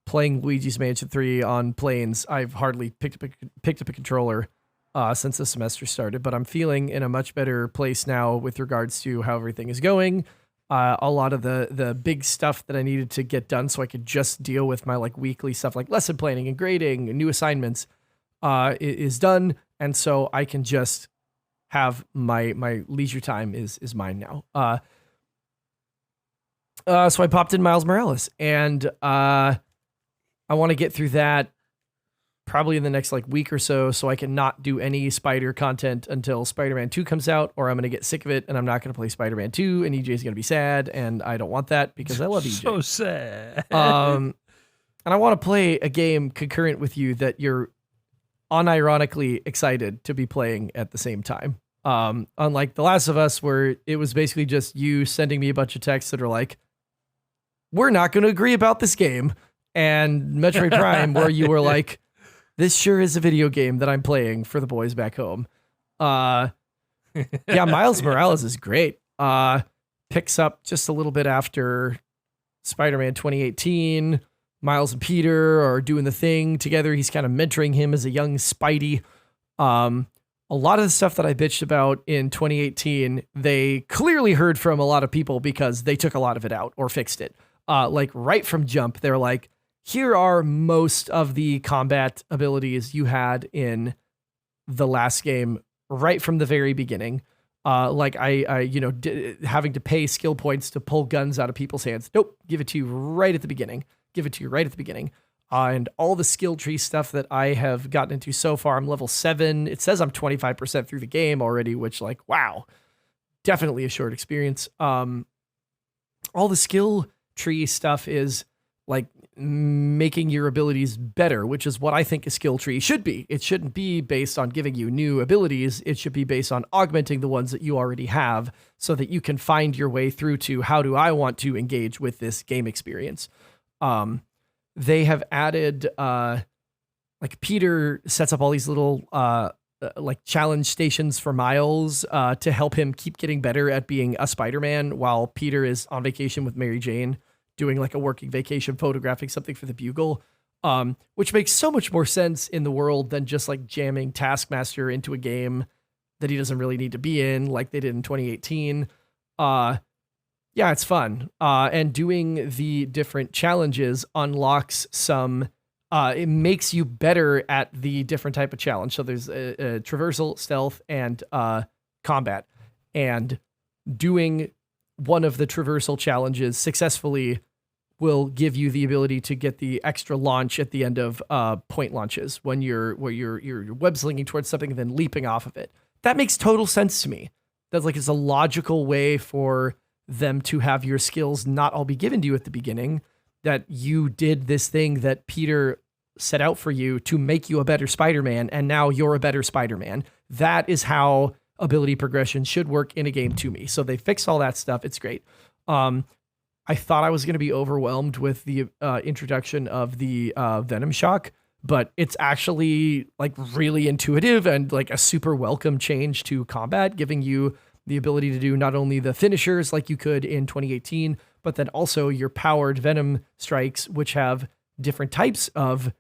playing Luigi's Mansion 3 on planes, I've hardly picked up a controller since the semester started, but I'm feeling in a much better place now with regards to how everything is going. A lot of the big stuff that I needed to get done so I could just deal with my like weekly stuff like lesson planning and grading and new assignments is done, and so I can just have my leisure time is mine now. So I popped in Miles Morales, and I want to get through that probably in the next like week or so I can not do any Spider content until Spider-Man 2 comes out, or I'm going to get sick of it and I'm not going to play Spider-Man 2 and EJ's going to be sad, and I don't want that because I love EJ. So sad. And I want to play a game concurrent with you that you're unironically excited to be playing at the same time. Unlike The Last of Us, where it was basically just you sending me a bunch of texts that are like, we're not going to agree about this game. And Metroid Prime, where you were like, this sure is a video game that I'm playing for the boys back home. Yeah, Miles Morales is great. Picks up just a little bit after Spider-Man 2018. Miles and Peter are doing the thing together. He's kind of mentoring him as a young Spidey. A lot of the stuff that I bitched about in 2018, they clearly heard from a lot of people because they took a lot of it out or fixed it. Like right from jump, they're like, here are most of the combat abilities you had in the last game right from the very beginning. Like having to pay skill points to pull guns out of people's hands. Nope. Give it to you right at the beginning. And all the skill tree stuff that I have gotten into so far, I'm level 7. It says I'm 25% through the game already, which like, wow, definitely a short experience. All the skill tree stuff is like making your abilities better, which is what I think a skill tree should be. It shouldn't be based on giving you new abilities. It should be based on augmenting the ones that you already have so that you can find your way through to how do I want to engage with this game experience. They have added, like Peter sets up all these little, like challenge stations for Miles, to help him keep getting better at being a Spider-Man while Peter is on vacation with Mary Jane, doing like a working vacation, photographing something for the Bugle, which makes so much more sense in the world than just like jamming Taskmaster into a game that he doesn't really need to be in like they did in 2018. Yeah, it's fun. And doing the different challenges unlocks some it makes you better at the different type of challenge. So there's a traversal, stealth, and combat. And doing one of the traversal challenges successfully will give you the ability to get the extra launch at the end of point launches when you're web slinging towards something and then leaping off of it. That makes total sense to me. That's like, it's a logical way for them to have your skills not all be given to you at the beginning, that you did this thing that Peter set out for you to make you a better Spider-Man, and now you're a better Spider-Man. That is how ability progression should work in a game to me. So they fixed all that stuff. It's great. I thought I was going to be overwhelmed with the introduction of the Venom Shock, but it's actually like really intuitive and like a super welcome change to combat, giving you the ability to do not only the finishers like you could in 2018, but then also your powered Venom strikes, which have different types of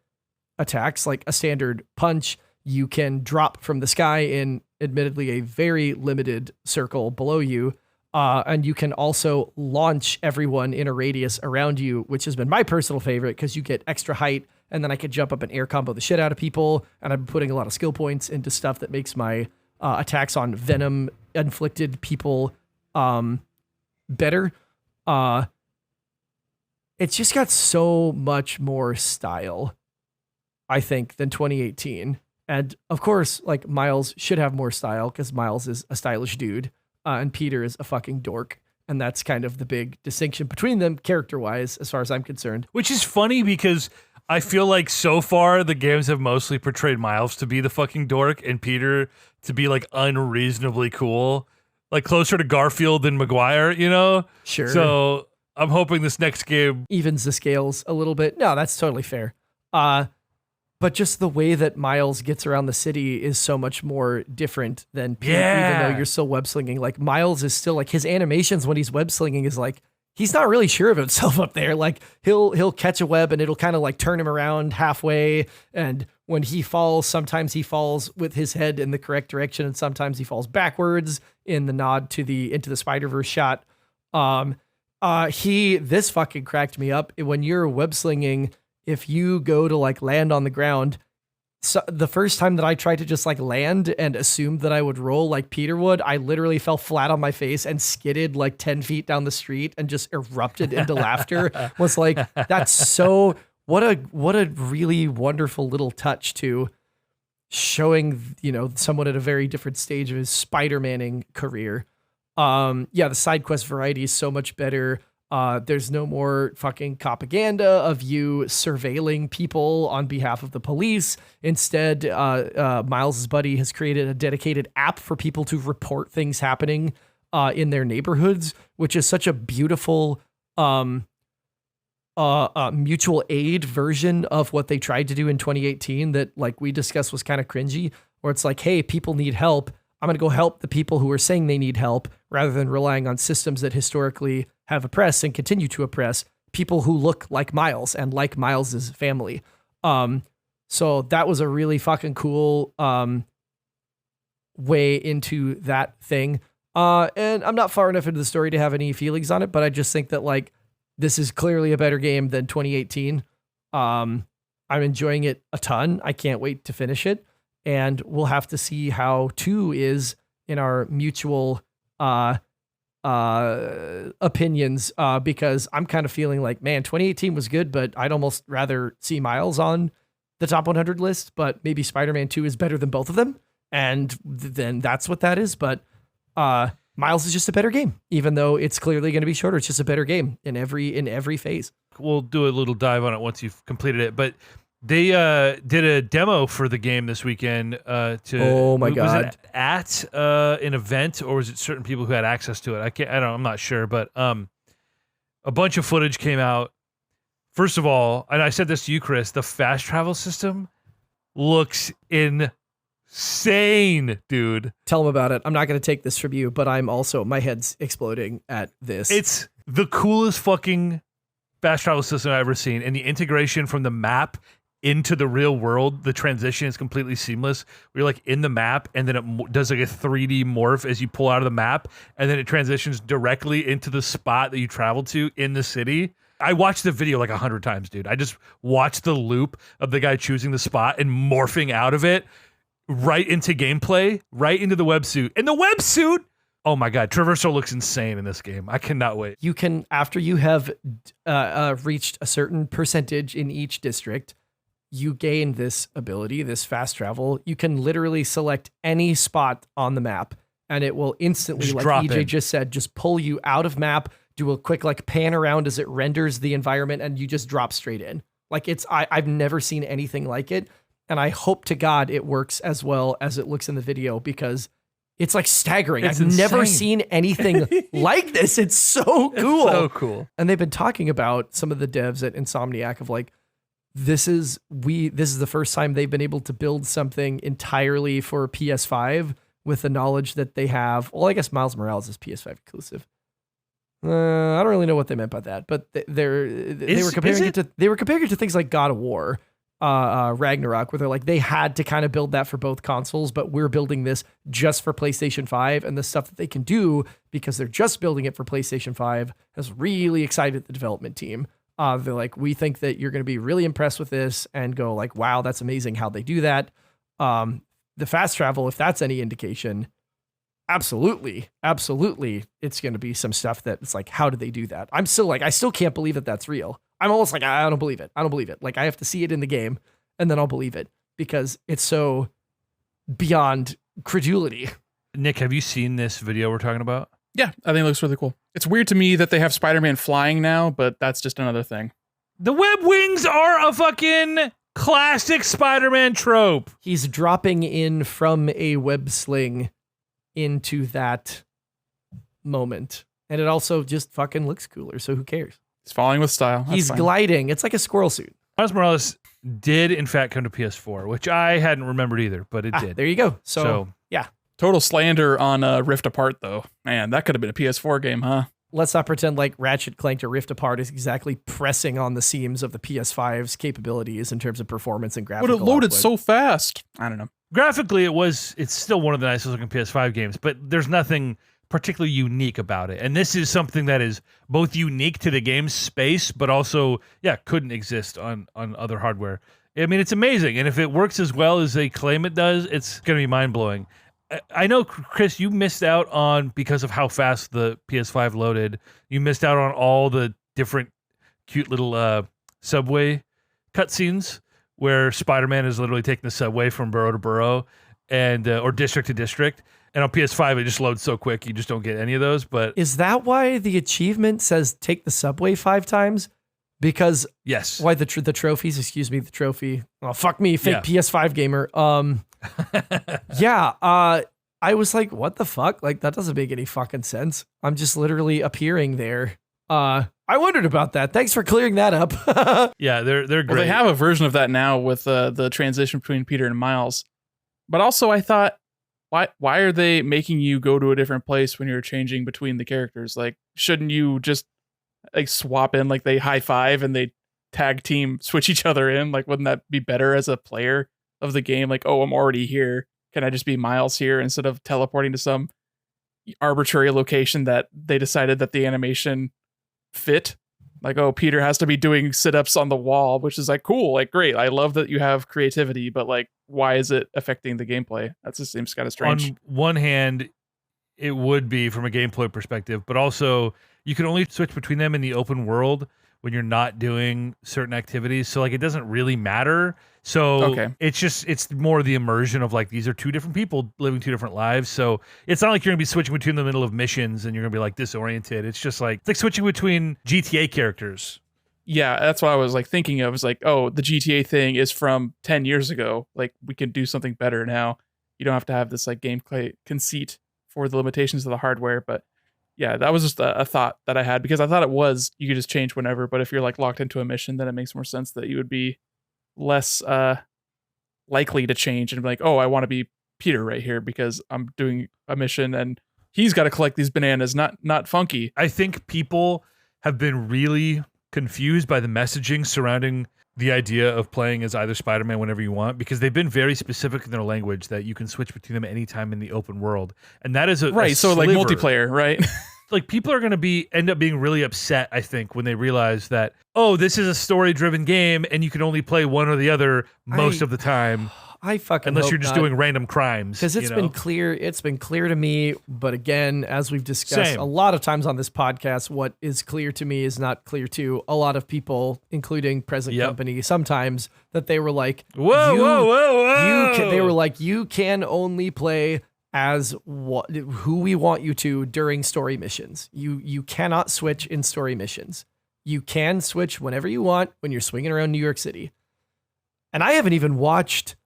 attacks, like a standard punch. You can drop from the sky in admittedly a very limited circle below you. And you can also launch everyone in a radius around you, which has been my personal favorite because you get extra height, and then I could jump up and air combo the shit out of people. And I'm putting a lot of skill points into stuff that makes my attacks on Venom inflicted people better. It's just got so much more style, I think, than 2018. And of course, like, Miles should have more style because Miles is a stylish dude. And Peter is a fucking dork. And that's kind of the big distinction between them character-wise, as far as I'm concerned. Which is funny because I feel like so far the games have mostly portrayed Miles to be the fucking dork and Peter to be like unreasonably cool. Like closer to Garfield than Maguire, you know? Sure. So I'm hoping this next game evens the scales a little bit. No, that's totally fair. But just the way that Miles gets around the city is so much more different than Pete, even though you're still web slinging. Like, Miles is still like, his animations when he's web slinging is like, he's not really sure of himself up there. Like, he'll catch a web and it'll kind of like turn him around halfway. And when he falls, sometimes he falls with his head in the correct direction, and sometimes he falls backwards in the nod to the Into the Spider-Verse shot. This fucking cracked me up. When you're web slinging, if you go to like land on the ground, so the first time that I tried to just like land and assumed that I would roll like Peter would, I literally fell flat on my face and skidded like 10 feet down the street and just erupted into laughter. Was like, that's so, what a really wonderful little touch to showing, you know, someone at a very different stage of his Spider-Manning career. The side quest variety is so much better. There's no more fucking propaganda of you surveilling people on behalf of the police. Instead, Miles's buddy has created a dedicated app for people to report things happening in their neighborhoods, which is such a beautiful mutual aid version of what they tried to do in 2018 that, like we discussed, was kind of cringy, where it's like, hey, people need help. I'm going to go help the people who are saying they need help, rather than relying on systems that historically have oppressed and continue to oppress people who look like Miles and like Miles's family. So that was a really fucking cool way into that thing. And I'm not far enough into the story to have any feelings on it, but I just think that, like, this is clearly a better game than 2018. I'm enjoying it a ton. I can't wait to finish it. And we'll have to see how 2 is in our mutual opinions, because I'm kind of feeling like, man, 2018 was good, but I'd almost rather see Miles on the top 100 list, but maybe Spider-Man 2 is better than both of them. And then that's what that is. But Miles is just a better game, even though it's clearly going to be shorter. It's just a better game in every phase. We'll do a little dive on it once you've completed it, but they did a demo for the game this weekend. Oh my God! Was it at an event, or was it certain people who had access to it? I'm not sure, but a bunch of footage came out. First of all, and I said this to you, Chris, the fast travel system looks insane, dude. Tell them about it. I'm not going to take this from you, but my head's exploding at this. It's the coolest fucking fast travel system I've ever seen, and the integration from the map into the real world, the transition is completely seamless. We're like in the map, and then it does like a 3D morph as you pull out of the map, and then it transitions directly into the spot that you traveled to in the city. I watched the video like 100 times, dude. I just watched the loop of the guy choosing the spot and morphing out of it right into gameplay, right into the websuit. And the websuit, oh my God, traversal looks insane in this game. I cannot wait. You can, after you have reached a certain percentage in each district, you gain this ability, this fast travel. You can literally select any spot on the map, and it will instantly, Just like drop EJ in. just said, just pull you out of map, do a quick like pan around as it renders the environment, and you just drop straight in. Like I've never seen anything like it, and I hope to God it works as well as it looks in the video, because it's like staggering. It's I've never insane. seen anything like this. It's so cool. It's so cool. And they've been talking about, some of the devs at Insomniac, of like, this is the first time they've been able to build something entirely for PS5 with the knowledge that they have. Well, I guess Miles Morales is PS5 exclusive. I don't really know what they meant by that, but they were comparing it to things like God of War, Ragnarok, where they're like, they had to kind of build that for both consoles, but we're building this just for PlayStation 5, and the stuff that they can do because they're just building it for PlayStation 5 has really excited the development team. They're like, we think that you're going to be really impressed with this and go like, wow, that's amazing how they do that. The fast travel, if that's any indication, absolutely, it's going to be some stuff that it's like, how did they do that? I'm still like, I still can't believe that that's real. I'm almost like, I don't believe it. Like, I have to see it in the game and then I'll believe it, because it's so beyond credulity. Nick, have you seen this video we're talking about? Yeah, I think it looks really cool. It's weird to me that they have Spider-Man flying now, but that's just another thing. The web wings are a fucking classic Spider-Man trope. He's dropping in from a web sling into that moment. And it also just fucking looks cooler, so who cares? He's falling with style. That's He's fine. gliding. It's like a squirrel suit. Miles Morales did, in fact, come to PS4, which I hadn't remembered either, but it did. There you go. So yeah. Total slander on Rift Apart, though. Man, that could have been a PS4 game, huh? Let's not pretend like Ratchet Clank to Rift Apart is exactly pressing on the seams of the PS5's capabilities in terms of performance and graphics. But it loaded so fast. I don't know. Graphically, it's still one of the nicest looking PS5 games, but there's nothing particularly unique about it. And this is something that is both unique to the game's space, but also, couldn't exist on other hardware. I mean, it's amazing. And if it works as well as they claim it does, it's going to be mind-blowing. I know, Chris, you missed out on, because of how fast the PS5 loaded, you missed out on all the different cute little subway cutscenes where Spider-Man is literally taking the subway from borough to borough and or district to district. And on PS5, it just loads so quick, you just don't get any of those. But is that why the achievement says take the subway 5 times? Because yes, why the trophies? Excuse me, the trophy. Oh, fuck me, fake PS5 gamer. I was like, what the fuck? Like, that doesn't make any fucking sense. I'm just literally appearing there. I wondered about that. Thanks for clearing that up. Yeah, they're great. Well, they have a version of that now with the transition between Peter and Miles. But also, I thought, why are they making you go to a different place when you're changing between the characters? Like, shouldn't you just like swap in, like they high five and they tag team switch each other in? Like, wouldn't that be better as a player of the game? Like, oh, I'm already here. Can I just be Miles here instead of teleporting to some arbitrary location that they decided that the animation fit? Like, oh, Peter has to be doing sit-ups on the wall, which is like cool, like great. I love that you have creativity, but like, why is it affecting the gameplay? That just seems kind of strange. On one hand, it would be from a gameplay perspective, but also you can only switch between them in the open world when you're not doing certain activities. So like, it doesn't really matter. So it's more the immersion of like, these are two different people living two different lives. So it's not like you're gonna be switching between the middle of missions and you're gonna be like disoriented. It's just like, it's like switching between GTA characters. Yeah, that's what I was like thinking of. Is like, oh, the GTA thing is from 10 years ago. Like, we can do something better now. You don't have to have this like gameplay conceit for the limitations of the hardware. But yeah, that was just a thought that I had, because I thought it was, you could just change whenever. But if you're like locked into a mission, then it makes more sense that you would be less likely to change and be like, oh, I want to be Peter right here because I'm doing a mission and he's got to collect these bananas, not Funky. I think people have been really confused by the messaging surrounding the idea of playing as either Spider-Man whenever you want, because they've been very specific in their language that you can switch between them anytime in the open world. And that is a So like sliver. multiplayer, right? Like people are going to end up being really upset, I think, when they realize that, oh, this is a story-driven game and you can only play one or the other most of the time. I fucking unless hope you're just not. doing random crimes. Because it's been clear. It's been clear to me. But again, as we've discussed Same. a lot of times on this podcast, what is clear to me is not clear to a lot of people, including present company. Sometimes that they were like, whoa. They were like, you can only play as who we want you to during story missions. You cannot switch in story missions. You can switch whenever you want when you're swinging around New York City. And I haven't even watched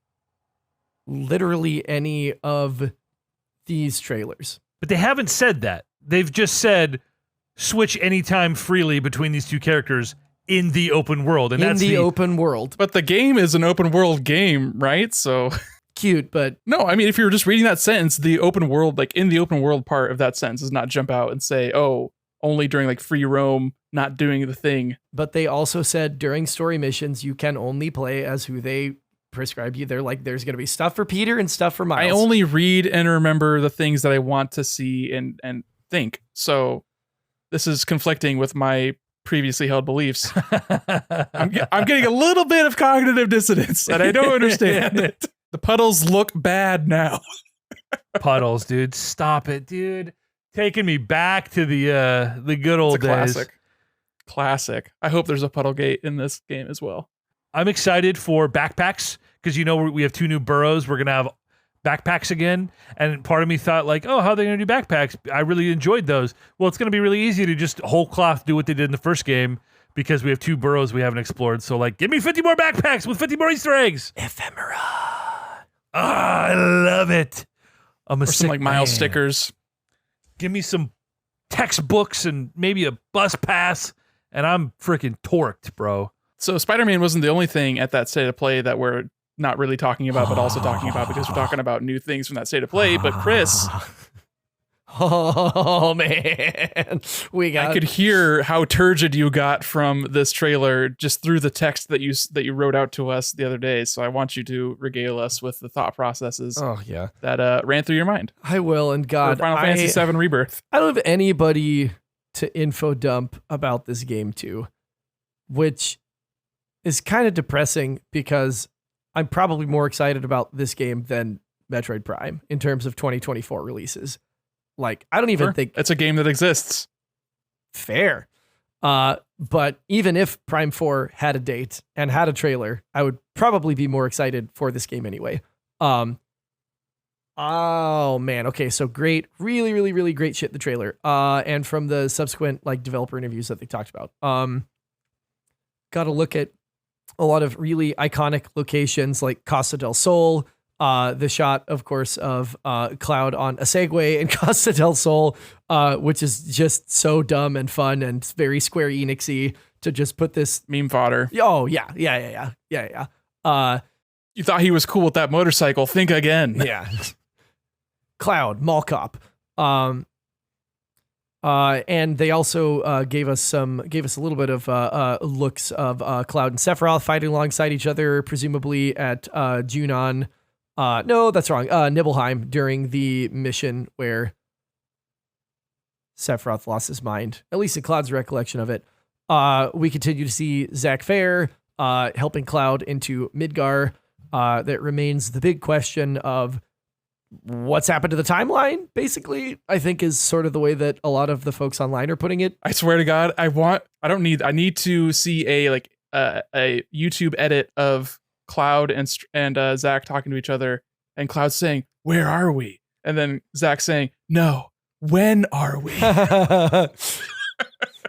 literally any of these trailers. But they haven't said that. They've just said switch anytime freely between these two characters in the open world. And in that's the open world. But the game is an open world game, right? So cute, but no, I mean, if you were just reading that sentence, the open world, like in the open world part of that sentence does not jump out and say, oh, only during like free roam, not doing the thing. But they also said during story missions, you can only play as who they prescribe you. They're like, there's going to be stuff for Peter and stuff for Miles. I only read and remember the things that I want to see and think. So this is conflicting with my previously held beliefs. I'm getting a little bit of cognitive dissonance and I don't understand it. The puddles look bad now. Puddles, dude. Stop it, dude. Taking me back to the good old days. Classic. I hope there's a puddle gate in this game as well. I'm excited for backpacks because, we have 2 new burrows. We're going to have backpacks again. And part of me thought like, oh, how are they going to do backpacks? I really enjoyed those. Well, it's going to be really easy to just whole cloth do what they did in the first game because we have 2 burrows we haven't explored. So like, give me 50 more backpacks with 50 more Easter eggs. Ephemera. I love it. I'm a or some like Miles stickers. Give me some textbooks and maybe a bus pass. And I'm freaking torqued, bro. So Spider-Man wasn't the only thing at that state of play that we're not really talking about, but also talking about because we're talking about new things from that state of play. But Chris, oh man, I could hear how turgid you got from this trailer just through the text that you wrote out to us the other day. So I want you to regale us with the thought processes. That ran through your mind. I will. And God, Final Fantasy VII Rebirth. I don't have anybody to info dump about this game to, which is kind of depressing because I'm probably more excited about this game than Metroid Prime in terms of 2024 releases. Like, I don't even think it's a game that exists. Fair. But even if Prime 4 had a date and had a trailer, I would probably be more excited for this game anyway. Oh man. Okay. So great. Really, really, really great shit in the trailer. And from the subsequent like developer interviews that they talked about, got to look at a lot of really iconic locations like Costa del Sol, the shot, of course, of Cloud on a Segway in Costa del Sol, which is just so dumb and fun and very Square Enix-y to just put this meme fodder. Oh yeah. You thought he was cool with that motorcycle. Think again. Yeah. Cloud, Mall Cop. And they also gave us a little bit of looks of Cloud and Sephiroth fighting alongside each other, presumably at Junon. No, that's wrong. Nibelheim during the mission where Sephiroth lost his mind, at least in Cloud's recollection of it. We continue to see Zack Fair helping Cloud into Midgar. That remains the big question of what's happened to the timeline, basically, I think is sort of the way that a lot of the folks online are putting it. I swear to God, I need to see a YouTube edit of Cloud and Zack talking to each other and Cloud saying, "Where are we?" And then Zack saying, "No, when are we?"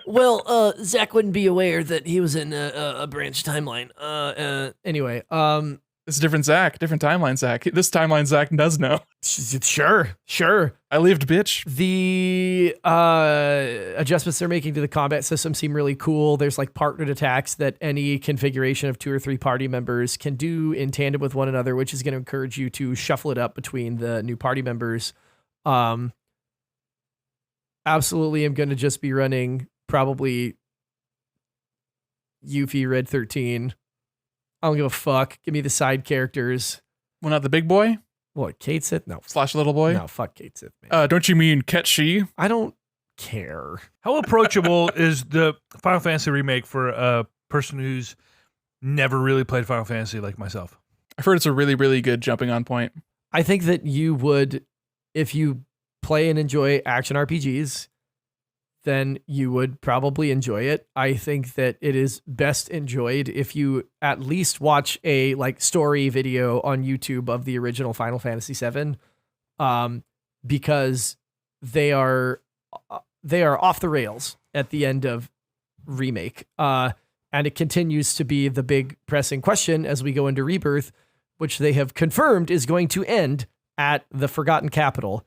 Well, Zack wouldn't be aware that he was in a branch timeline. Anyway, it's a different Zack, different timeline Zack. This timeline Zack does know. Sure. I lived, bitch. The adjustments they're making to the combat system seem really cool. There's like partnered attacks that any configuration of 2 or 3 party members can do in tandem with one another, which is going to encourage you to shuffle it up between the new party members. Absolutely am going to just be running probably Yuffie Red 13 I don't give a fuck. Give me the side characters. Well, not the big boy What, Kate Sith? No. / little boy. No, fuck Kate Sith, man. Don't you mean Ketshi? I don't care. How approachable is the Final Fantasy remake for a person who's never really played Final Fantasy like myself? I've heard it's a really, really good jumping on point. I think that you would, if you play and enjoy action RPGs, then you would probably enjoy it. I think that it is best enjoyed if you at least watch a like story video on YouTube of the original Final Fantasy VII, because they are off the rails at the end of remake. And it continues to be the big pressing question as we go into Rebirth, which they have confirmed is going to end at the Forgotten Capital,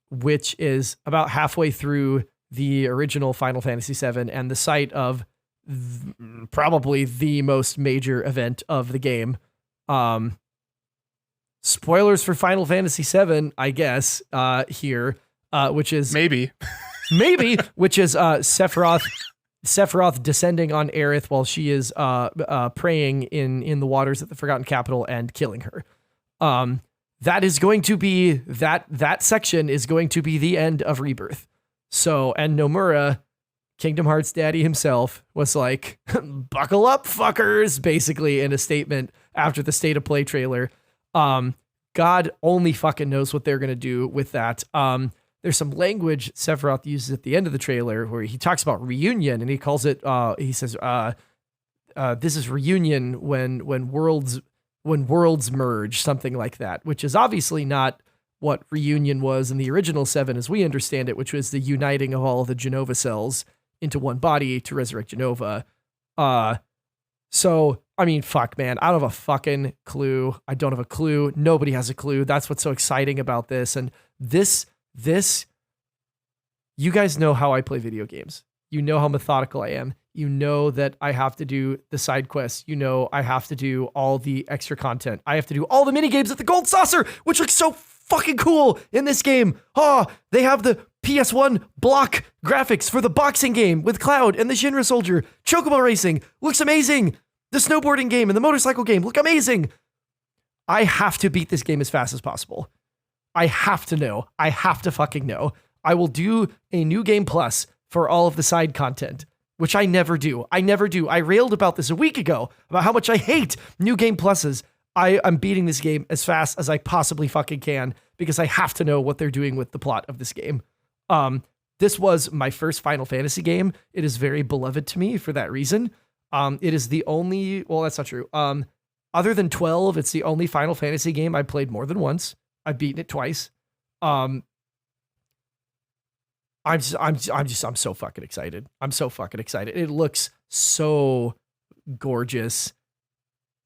which is about halfway through the original Final Fantasy VII and the site of probably the most major event of the game. Spoilers for Final Fantasy VII, I guess, here, which is Maybe. which is Sephiroth descending on Aerith while she is praying in the waters at the Forgotten Capital and killing her. That is going to be that section is going to be the end of Rebirth. So, and Nomura, Kingdom Hearts daddy himself, was like, buckle up, fuckers, basically in a statement after the State of Play trailer. God only fucking knows what they're going to do with that. There's some language Sephiroth uses at the end of the trailer where he talks about reunion, and he calls it, he says, this is reunion when worlds merge, something like that, which is obviously not what reunion was in the original 7 as we understand it, which was the uniting of all of the Genova cells into one body to resurrect Genova. So, I mean, fuck, man, I don't have a fucking clue. I don't have a clue. Nobody has a clue. That's what's so exciting about this. And this, you guys know how I play video games. You know how methodical I am. You know that I have to do the side quests. You know, I have to do all the extra content. I have to do all the mini games at the Gold Saucer, which looks so fucking cool in this game. They have the PS1 block graphics for the boxing game with Cloud and the Shinra Soldier. Chocobo racing looks amazing. The snowboarding game and the motorcycle game look amazing. I have to beat this game as fast as possible. I have to know. I have to fucking know. I will do a new game plus for all of the side content, which I never do. I railed about this a week ago about how much I hate new game pluses. I'm beating this game as fast as I possibly fucking can because I have to know what they're doing with the plot of this game. This was my first Final Fantasy game. It is very beloved to me for that reason. It is the only, well, that's not true. Other than 12, it's the only Final Fantasy game I played more than once. I've beaten it twice. I'm so fucking excited. I'm so fucking excited. It looks so gorgeous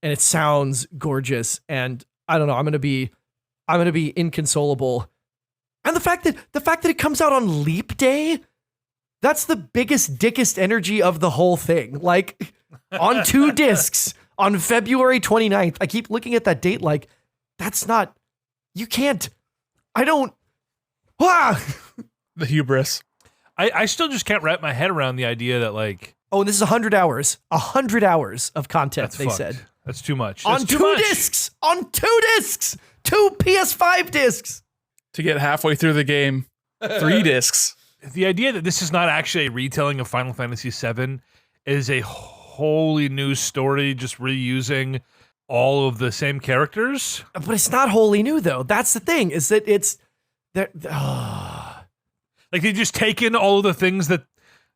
and it sounds gorgeous. And I don't know, I'm going to be inconsolable. And the fact that it comes out on Leap Day, that's the biggest, dickest energy of the whole thing. Like on 2 discs on February 29th. I keep looking at that date like that's not, you can't, I don't, The hubris. I still just can't wrap my head around the idea that like, oh, and this is 100 hours of content. that's They fucked. said That's too much. on That's too 2 much. discs, on 2 discs, 2 PS5 discs. To get halfway through the game, 3 discs. The idea that this is not actually a retelling of Final Fantasy VII is a wholly new story, just reusing all of the same characters. But it's not wholly new though. That's the thing, is that it's there. Like they just taken all of the things that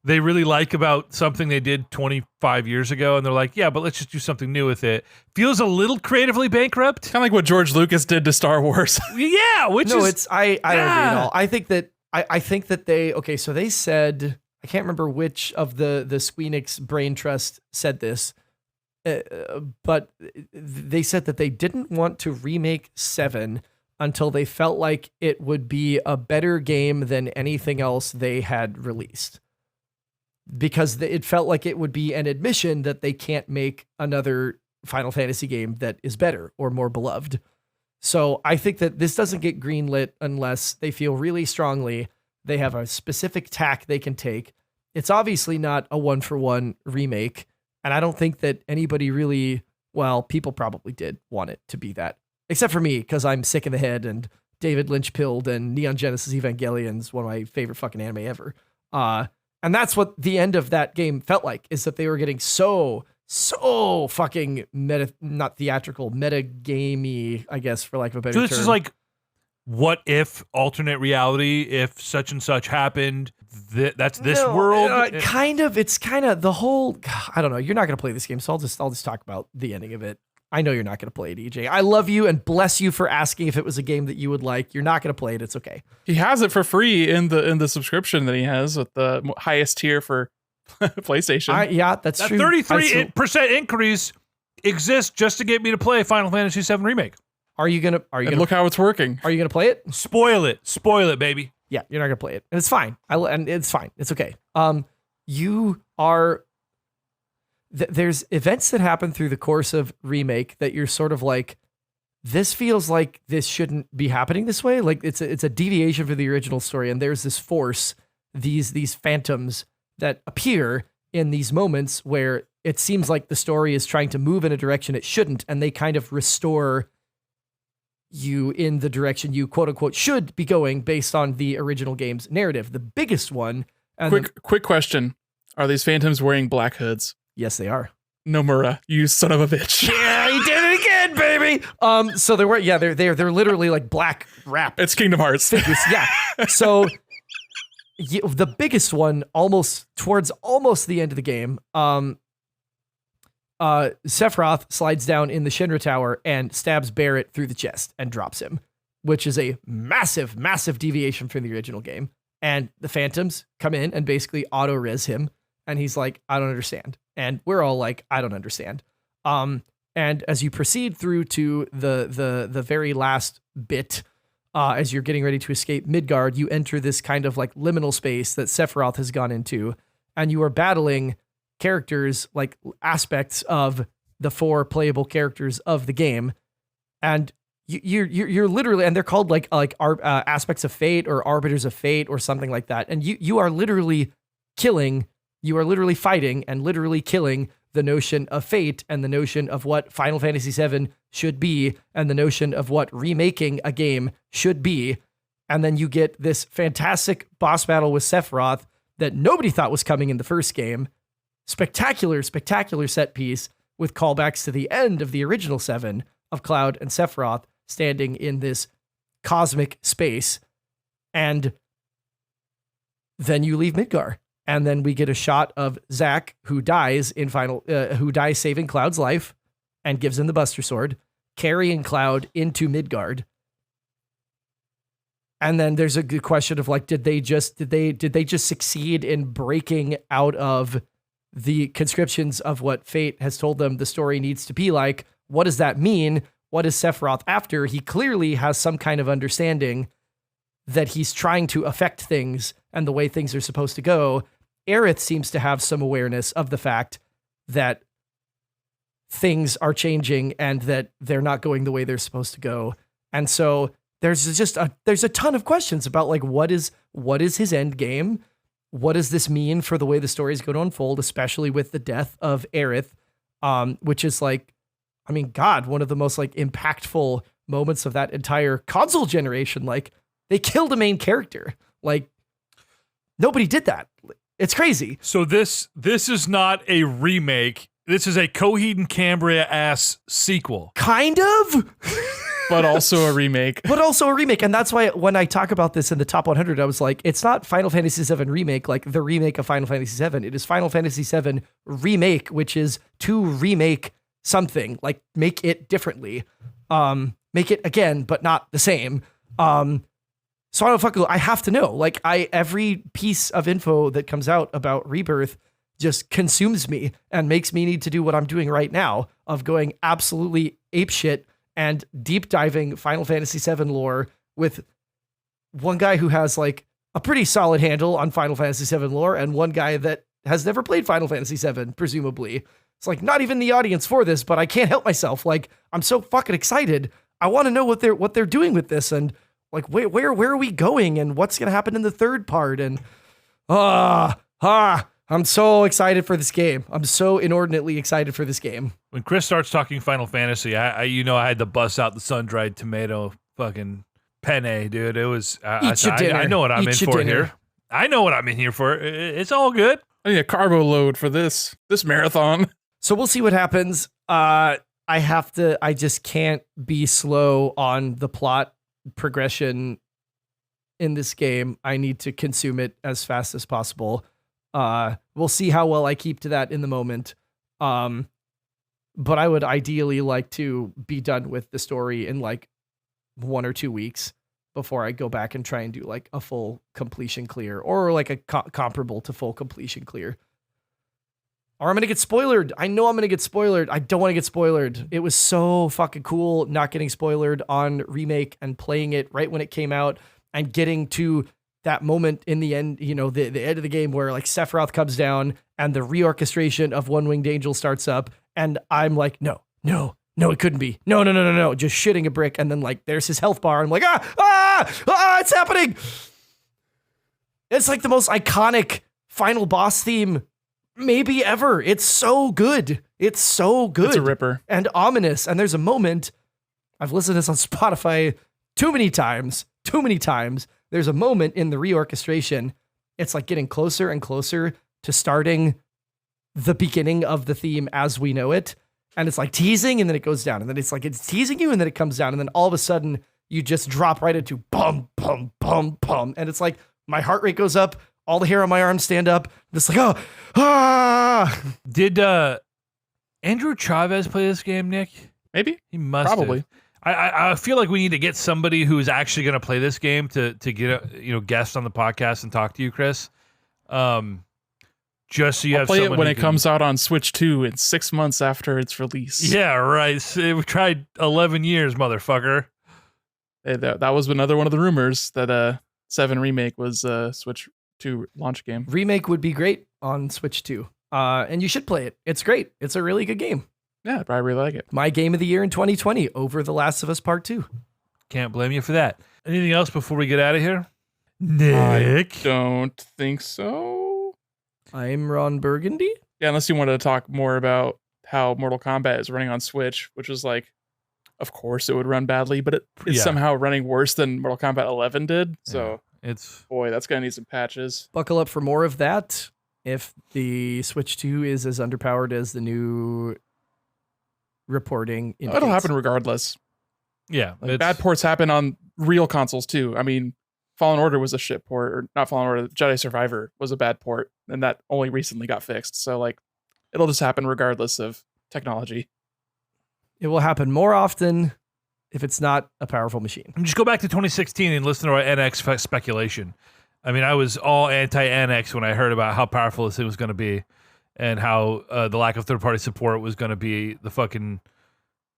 they really like about something they did 25 years ago, and they're like, yeah, but let's just do something new with it. Feels a little creatively bankrupt. Kind of like what George Lucas did to Star Wars. Yeah, which no, is it's I don't agree at all. I think that they, okay, so they said, I can't remember which of the Squeenix Brain Trust said this, but they said that they didn't want to remake 7 until they felt like it would be a better game than anything else they had released. Because it felt like it would be an admission that they can't make another Final Fantasy game that is better or more beloved. So I think that this doesn't get greenlit unless they feel really strongly they have a specific tack they can take. It's obviously not a 1-for-1 remake, and I don't think that anybody really Well, people probably did want it to be that. Except for me, because I'm sick in the head and David Lynch pilled and Neon Genesis Evangelion's one of my favorite fucking anime ever. And that's what the end of that game felt like, is that they were getting so fucking not theatrical, meta-gamey, I guess, for lack of a better term. So this is like, what if alternate reality, if such and such happened, that's this world? It's kind of the whole, I don't know, you're not going to play this game, so I'll just talk about the ending of it. I know you're not going to play it, EJ. I love you and bless you for asking if it was a game that you would like. You're not going to play it. It's okay. He has it for free in the subscription that he has with the highest tier for PlayStation. Yeah, that's true. 33% increase exists just to get me to play Final Fantasy VII Remake. Are you gonna look how it's working? Are you gonna play it? Spoil it, baby. Yeah, you're not gonna play it, and it's fine. And it's fine. It's okay. You are. There's events that happen through the course of Remake that you're sort of like, this feels like this shouldn't be happening this way. Like it's a deviation from the original story, and there's this force, these phantoms that appear in these moments where it seems like the story is trying to move in a direction it shouldn't, and they kind of restore you in the direction you quote unquote should be going based on the original game's narrative. The biggest one. Quick question: are these phantoms wearing black hoods? Yes, they are. Nomura, you son of a bitch. Yeah, he did it again, baby. So they were, yeah, they're literally like black wrap. It's Kingdom Hearts. Figures, yeah. So the biggest one, towards the end of the game, Sephiroth slides down in the Shinra Tower and stabs Barrett through the chest and drops him, which is a massive, massive deviation from the original game. And the phantoms come in and basically auto-res him. And he's like, I don't understand. And we're all like, I don't understand. And as you proceed through to the very last bit, as you're getting ready to escape Midgard, you enter this kind of like liminal space that Sephiroth has gone into, and you are battling characters, like aspects of the 4 playable characters of the game, and you're literally, and they're called like aspects of fate or arbiters of fate or something like that, and you are literally fighting and literally killing the notion of fate and the notion of what Final Fantasy VII should be and the notion of what remaking a game should be. And then you get this fantastic boss battle with Sephiroth that nobody thought was coming in the first game. Spectacular set piece with callbacks to the end of the original 7 of Cloud and Sephiroth standing in this cosmic space. And then you leave Midgar. And then we get a shot of Zack, who dies saving Cloud's life and gives him the Buster Sword, carrying Cloud into Midgard. And then there's a good question of like, did they just succeed in breaking out of the conscriptions of what fate has told them the story needs to be like? What does that mean? What is Sephiroth after? He clearly has some kind of understanding that he's trying to affect things and the way things are supposed to go. Aerith seems to have some awareness of the fact that things are changing and that they're not going the way they're supposed to go. And so there's a ton of questions about like, what is his end game? What does this mean for the way the story is going to unfold, especially with the death of Aerith, which is like, I mean, God, one of the most like impactful moments of that entire console generation. Like, they killed a main character. Like, nobody did that. It's crazy. So this is not a remake. This is a Coheed and Cambria-ass sequel. Kind of. But also a remake. And that's why when I talk about this in the top 100, I was like, it's not Final Fantasy VII Remake, like the remake of Final Fantasy VII. It is Final Fantasy VII Remake, which is to remake something, like make it differently. Make it again, but not the same. So I have to know. Like, every piece of info that comes out about Rebirth just consumes me and makes me need to do what I'm doing right now of going absolutely apeshit and deep diving Final Fantasy VII lore with one guy who has like a pretty solid handle on Final Fantasy VII lore and one guy that has never played Final Fantasy VII, presumably. It's like not even the audience for this, but I can't help myself. Like, I'm so fucking excited. I want to know what they're doing with this, and like where are we going, and what's gonna happen in the third part, and I I'm so excited for this game. I'm so inordinately excited for this game. When Chris starts talking Final Fantasy, I had to bust out the sun-dried tomato fucking penne, dude. It was Eat your dinner. I know what I'm in for here. I know what I'm in here for. It's all good. I need a carbo load for this marathon. So we'll see what happens. I just can't be slow on the plot progression in this game. I need to consume it as fast as possible. We'll see how well I keep to that in the moment. But I would ideally like to be done with the story in like 1 or 2 weeks before I go back and try and do like a full completion clear or like a comparable to full completion clear. Or I'm going to get spoilered. I know I'm going to get spoilered. I don't want to get spoilered. It was so fucking cool not getting spoilered on Remake and playing it right when it came out and getting to that moment in the end, you know, the end of the game where like Sephiroth comes down and the reorchestration of One Winged Angel starts up. And I'm like, no, it couldn't be. No. Just shitting a brick. And then like, there's his health bar. I'm like, it's happening. It's like the most iconic final boss theme maybe ever. It's so good. It's a ripper. And ominous. And there's a moment, I've listened to this on Spotify too many times. There's a moment in the reorchestration. It's like getting closer and closer to starting the beginning of the theme as we know it. And it's like teasing and then it goes down. And then it's like it's teasing you and then it comes down. And then all of a sudden you just drop right into bum, bum, bum, bum. And it's like my heart rate goes up. All the hair on my arms stand up. It's like, Did Andrew Chavez play this game, Nick? Maybe. He must Probably. have. I feel like we need to get somebody who's actually going to play this game to get a guest on the podcast and talk to you, Chris. Just so you I'll have play it someone when who it comes out on Switch 2 in 6 months after its release. Yeah, right. So we tried 11 years, motherfucker. Hey, that was another one of the rumors that 7 Remake was a Switch 2 launch game. Remake would be great on Switch 2. And you should play it. It's great. It's a really good game. Yeah, I probably really like it. My game of the year in 2020 over The Last of Us Part 2. Can't blame you for that. Anything else before we get out of here? Nick? I don't think so. I'm Ron Burgundy. Yeah, unless you wanted to talk more about how Mortal Kombat is running on Switch, which is like, of course it would run badly, but it's somehow running worse than Mortal Kombat 11 did. So, boy, that's going to need some patches. Buckle up for more of that. If the Switch 2 is as underpowered as the new reporting indicates. It'll happen regardless. Yeah. Like, bad ports happen on real consoles too. I mean, Fallen Order was a shit port, or not Fallen Order, Jedi Survivor was a bad port, and that only recently got fixed. So like, it'll just happen regardless of technology. It will happen more often if it's not a powerful machine. Just go back to 2016 and listen to our NX speculation. I mean, I was all anti-NX when I heard about how powerful this thing was going to be and how the lack of third-party support was going to be the fucking,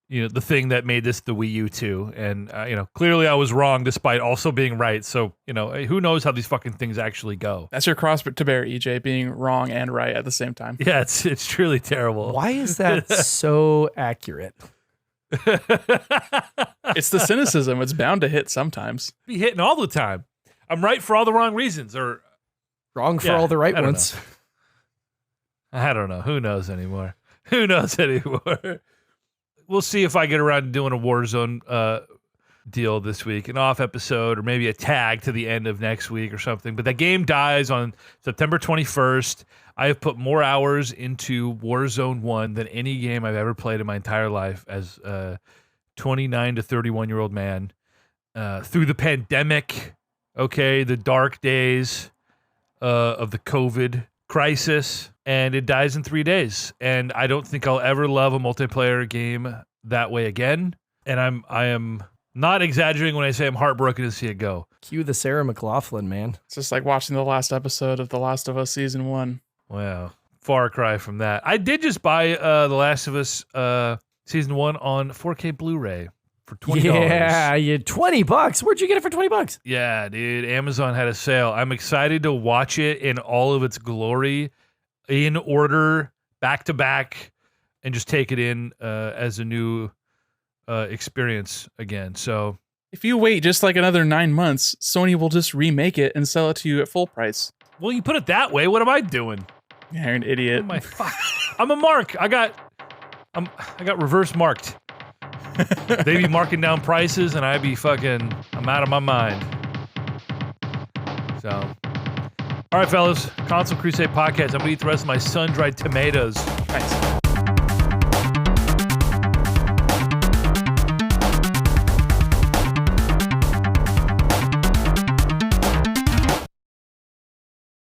the thing that made this the Wii U 2. And, clearly I was wrong despite also being right. So, who knows how these fucking things actually go. That's your cross to bear, EJ, being wrong and right at the same time. Yeah, it's truly terrible. Why is that so accurate? It's the cynicism. It's bound to hit sometimes. Be hitting all the time. I'm right for all the wrong reasons, or wrong for all the right ones. I don't know. Who knows anymore? We'll see if I get around to doing a Warzone deal this week, an off episode, or maybe a tag to the end of next week or something. But that game dies on September 21st. I have put more hours into Warzone 1 than any game I've ever played in my entire life as a 29 to 31-year-old man. Through the pandemic, the dark days of the COVID crisis, and it dies in 3 days. And I don't think I'll ever love a multiplayer game that way again. And I am not exaggerating when I say I'm heartbroken to see it go. Cue the Sarah McLachlan, man. It's just like watching the last episode of The Last of Us Season 1. Wow. Far cry from that. I did just buy The Last of Us Season 1 on 4K Blu-ray for $20. Yeah, you $20. Where'd you get it for $20? Yeah, dude. Amazon had a sale. I'm excited to watch it in all of its glory, in order, back to back, and just take it in as a new experience again. So if you wait just like another 9 months, Sony will just remake it and sell it to you at full price. Well, you put it that way. What am I doing? Yeah, you're an idiot. Oh my fuck. I'm a mark. I got reverse marked. They be marking down prices and I be fucking, I'm out of my mind. So, all right, fellas, Console Crusade podcast. I'm gonna eat the rest of my sun-dried tomatoes. Nice.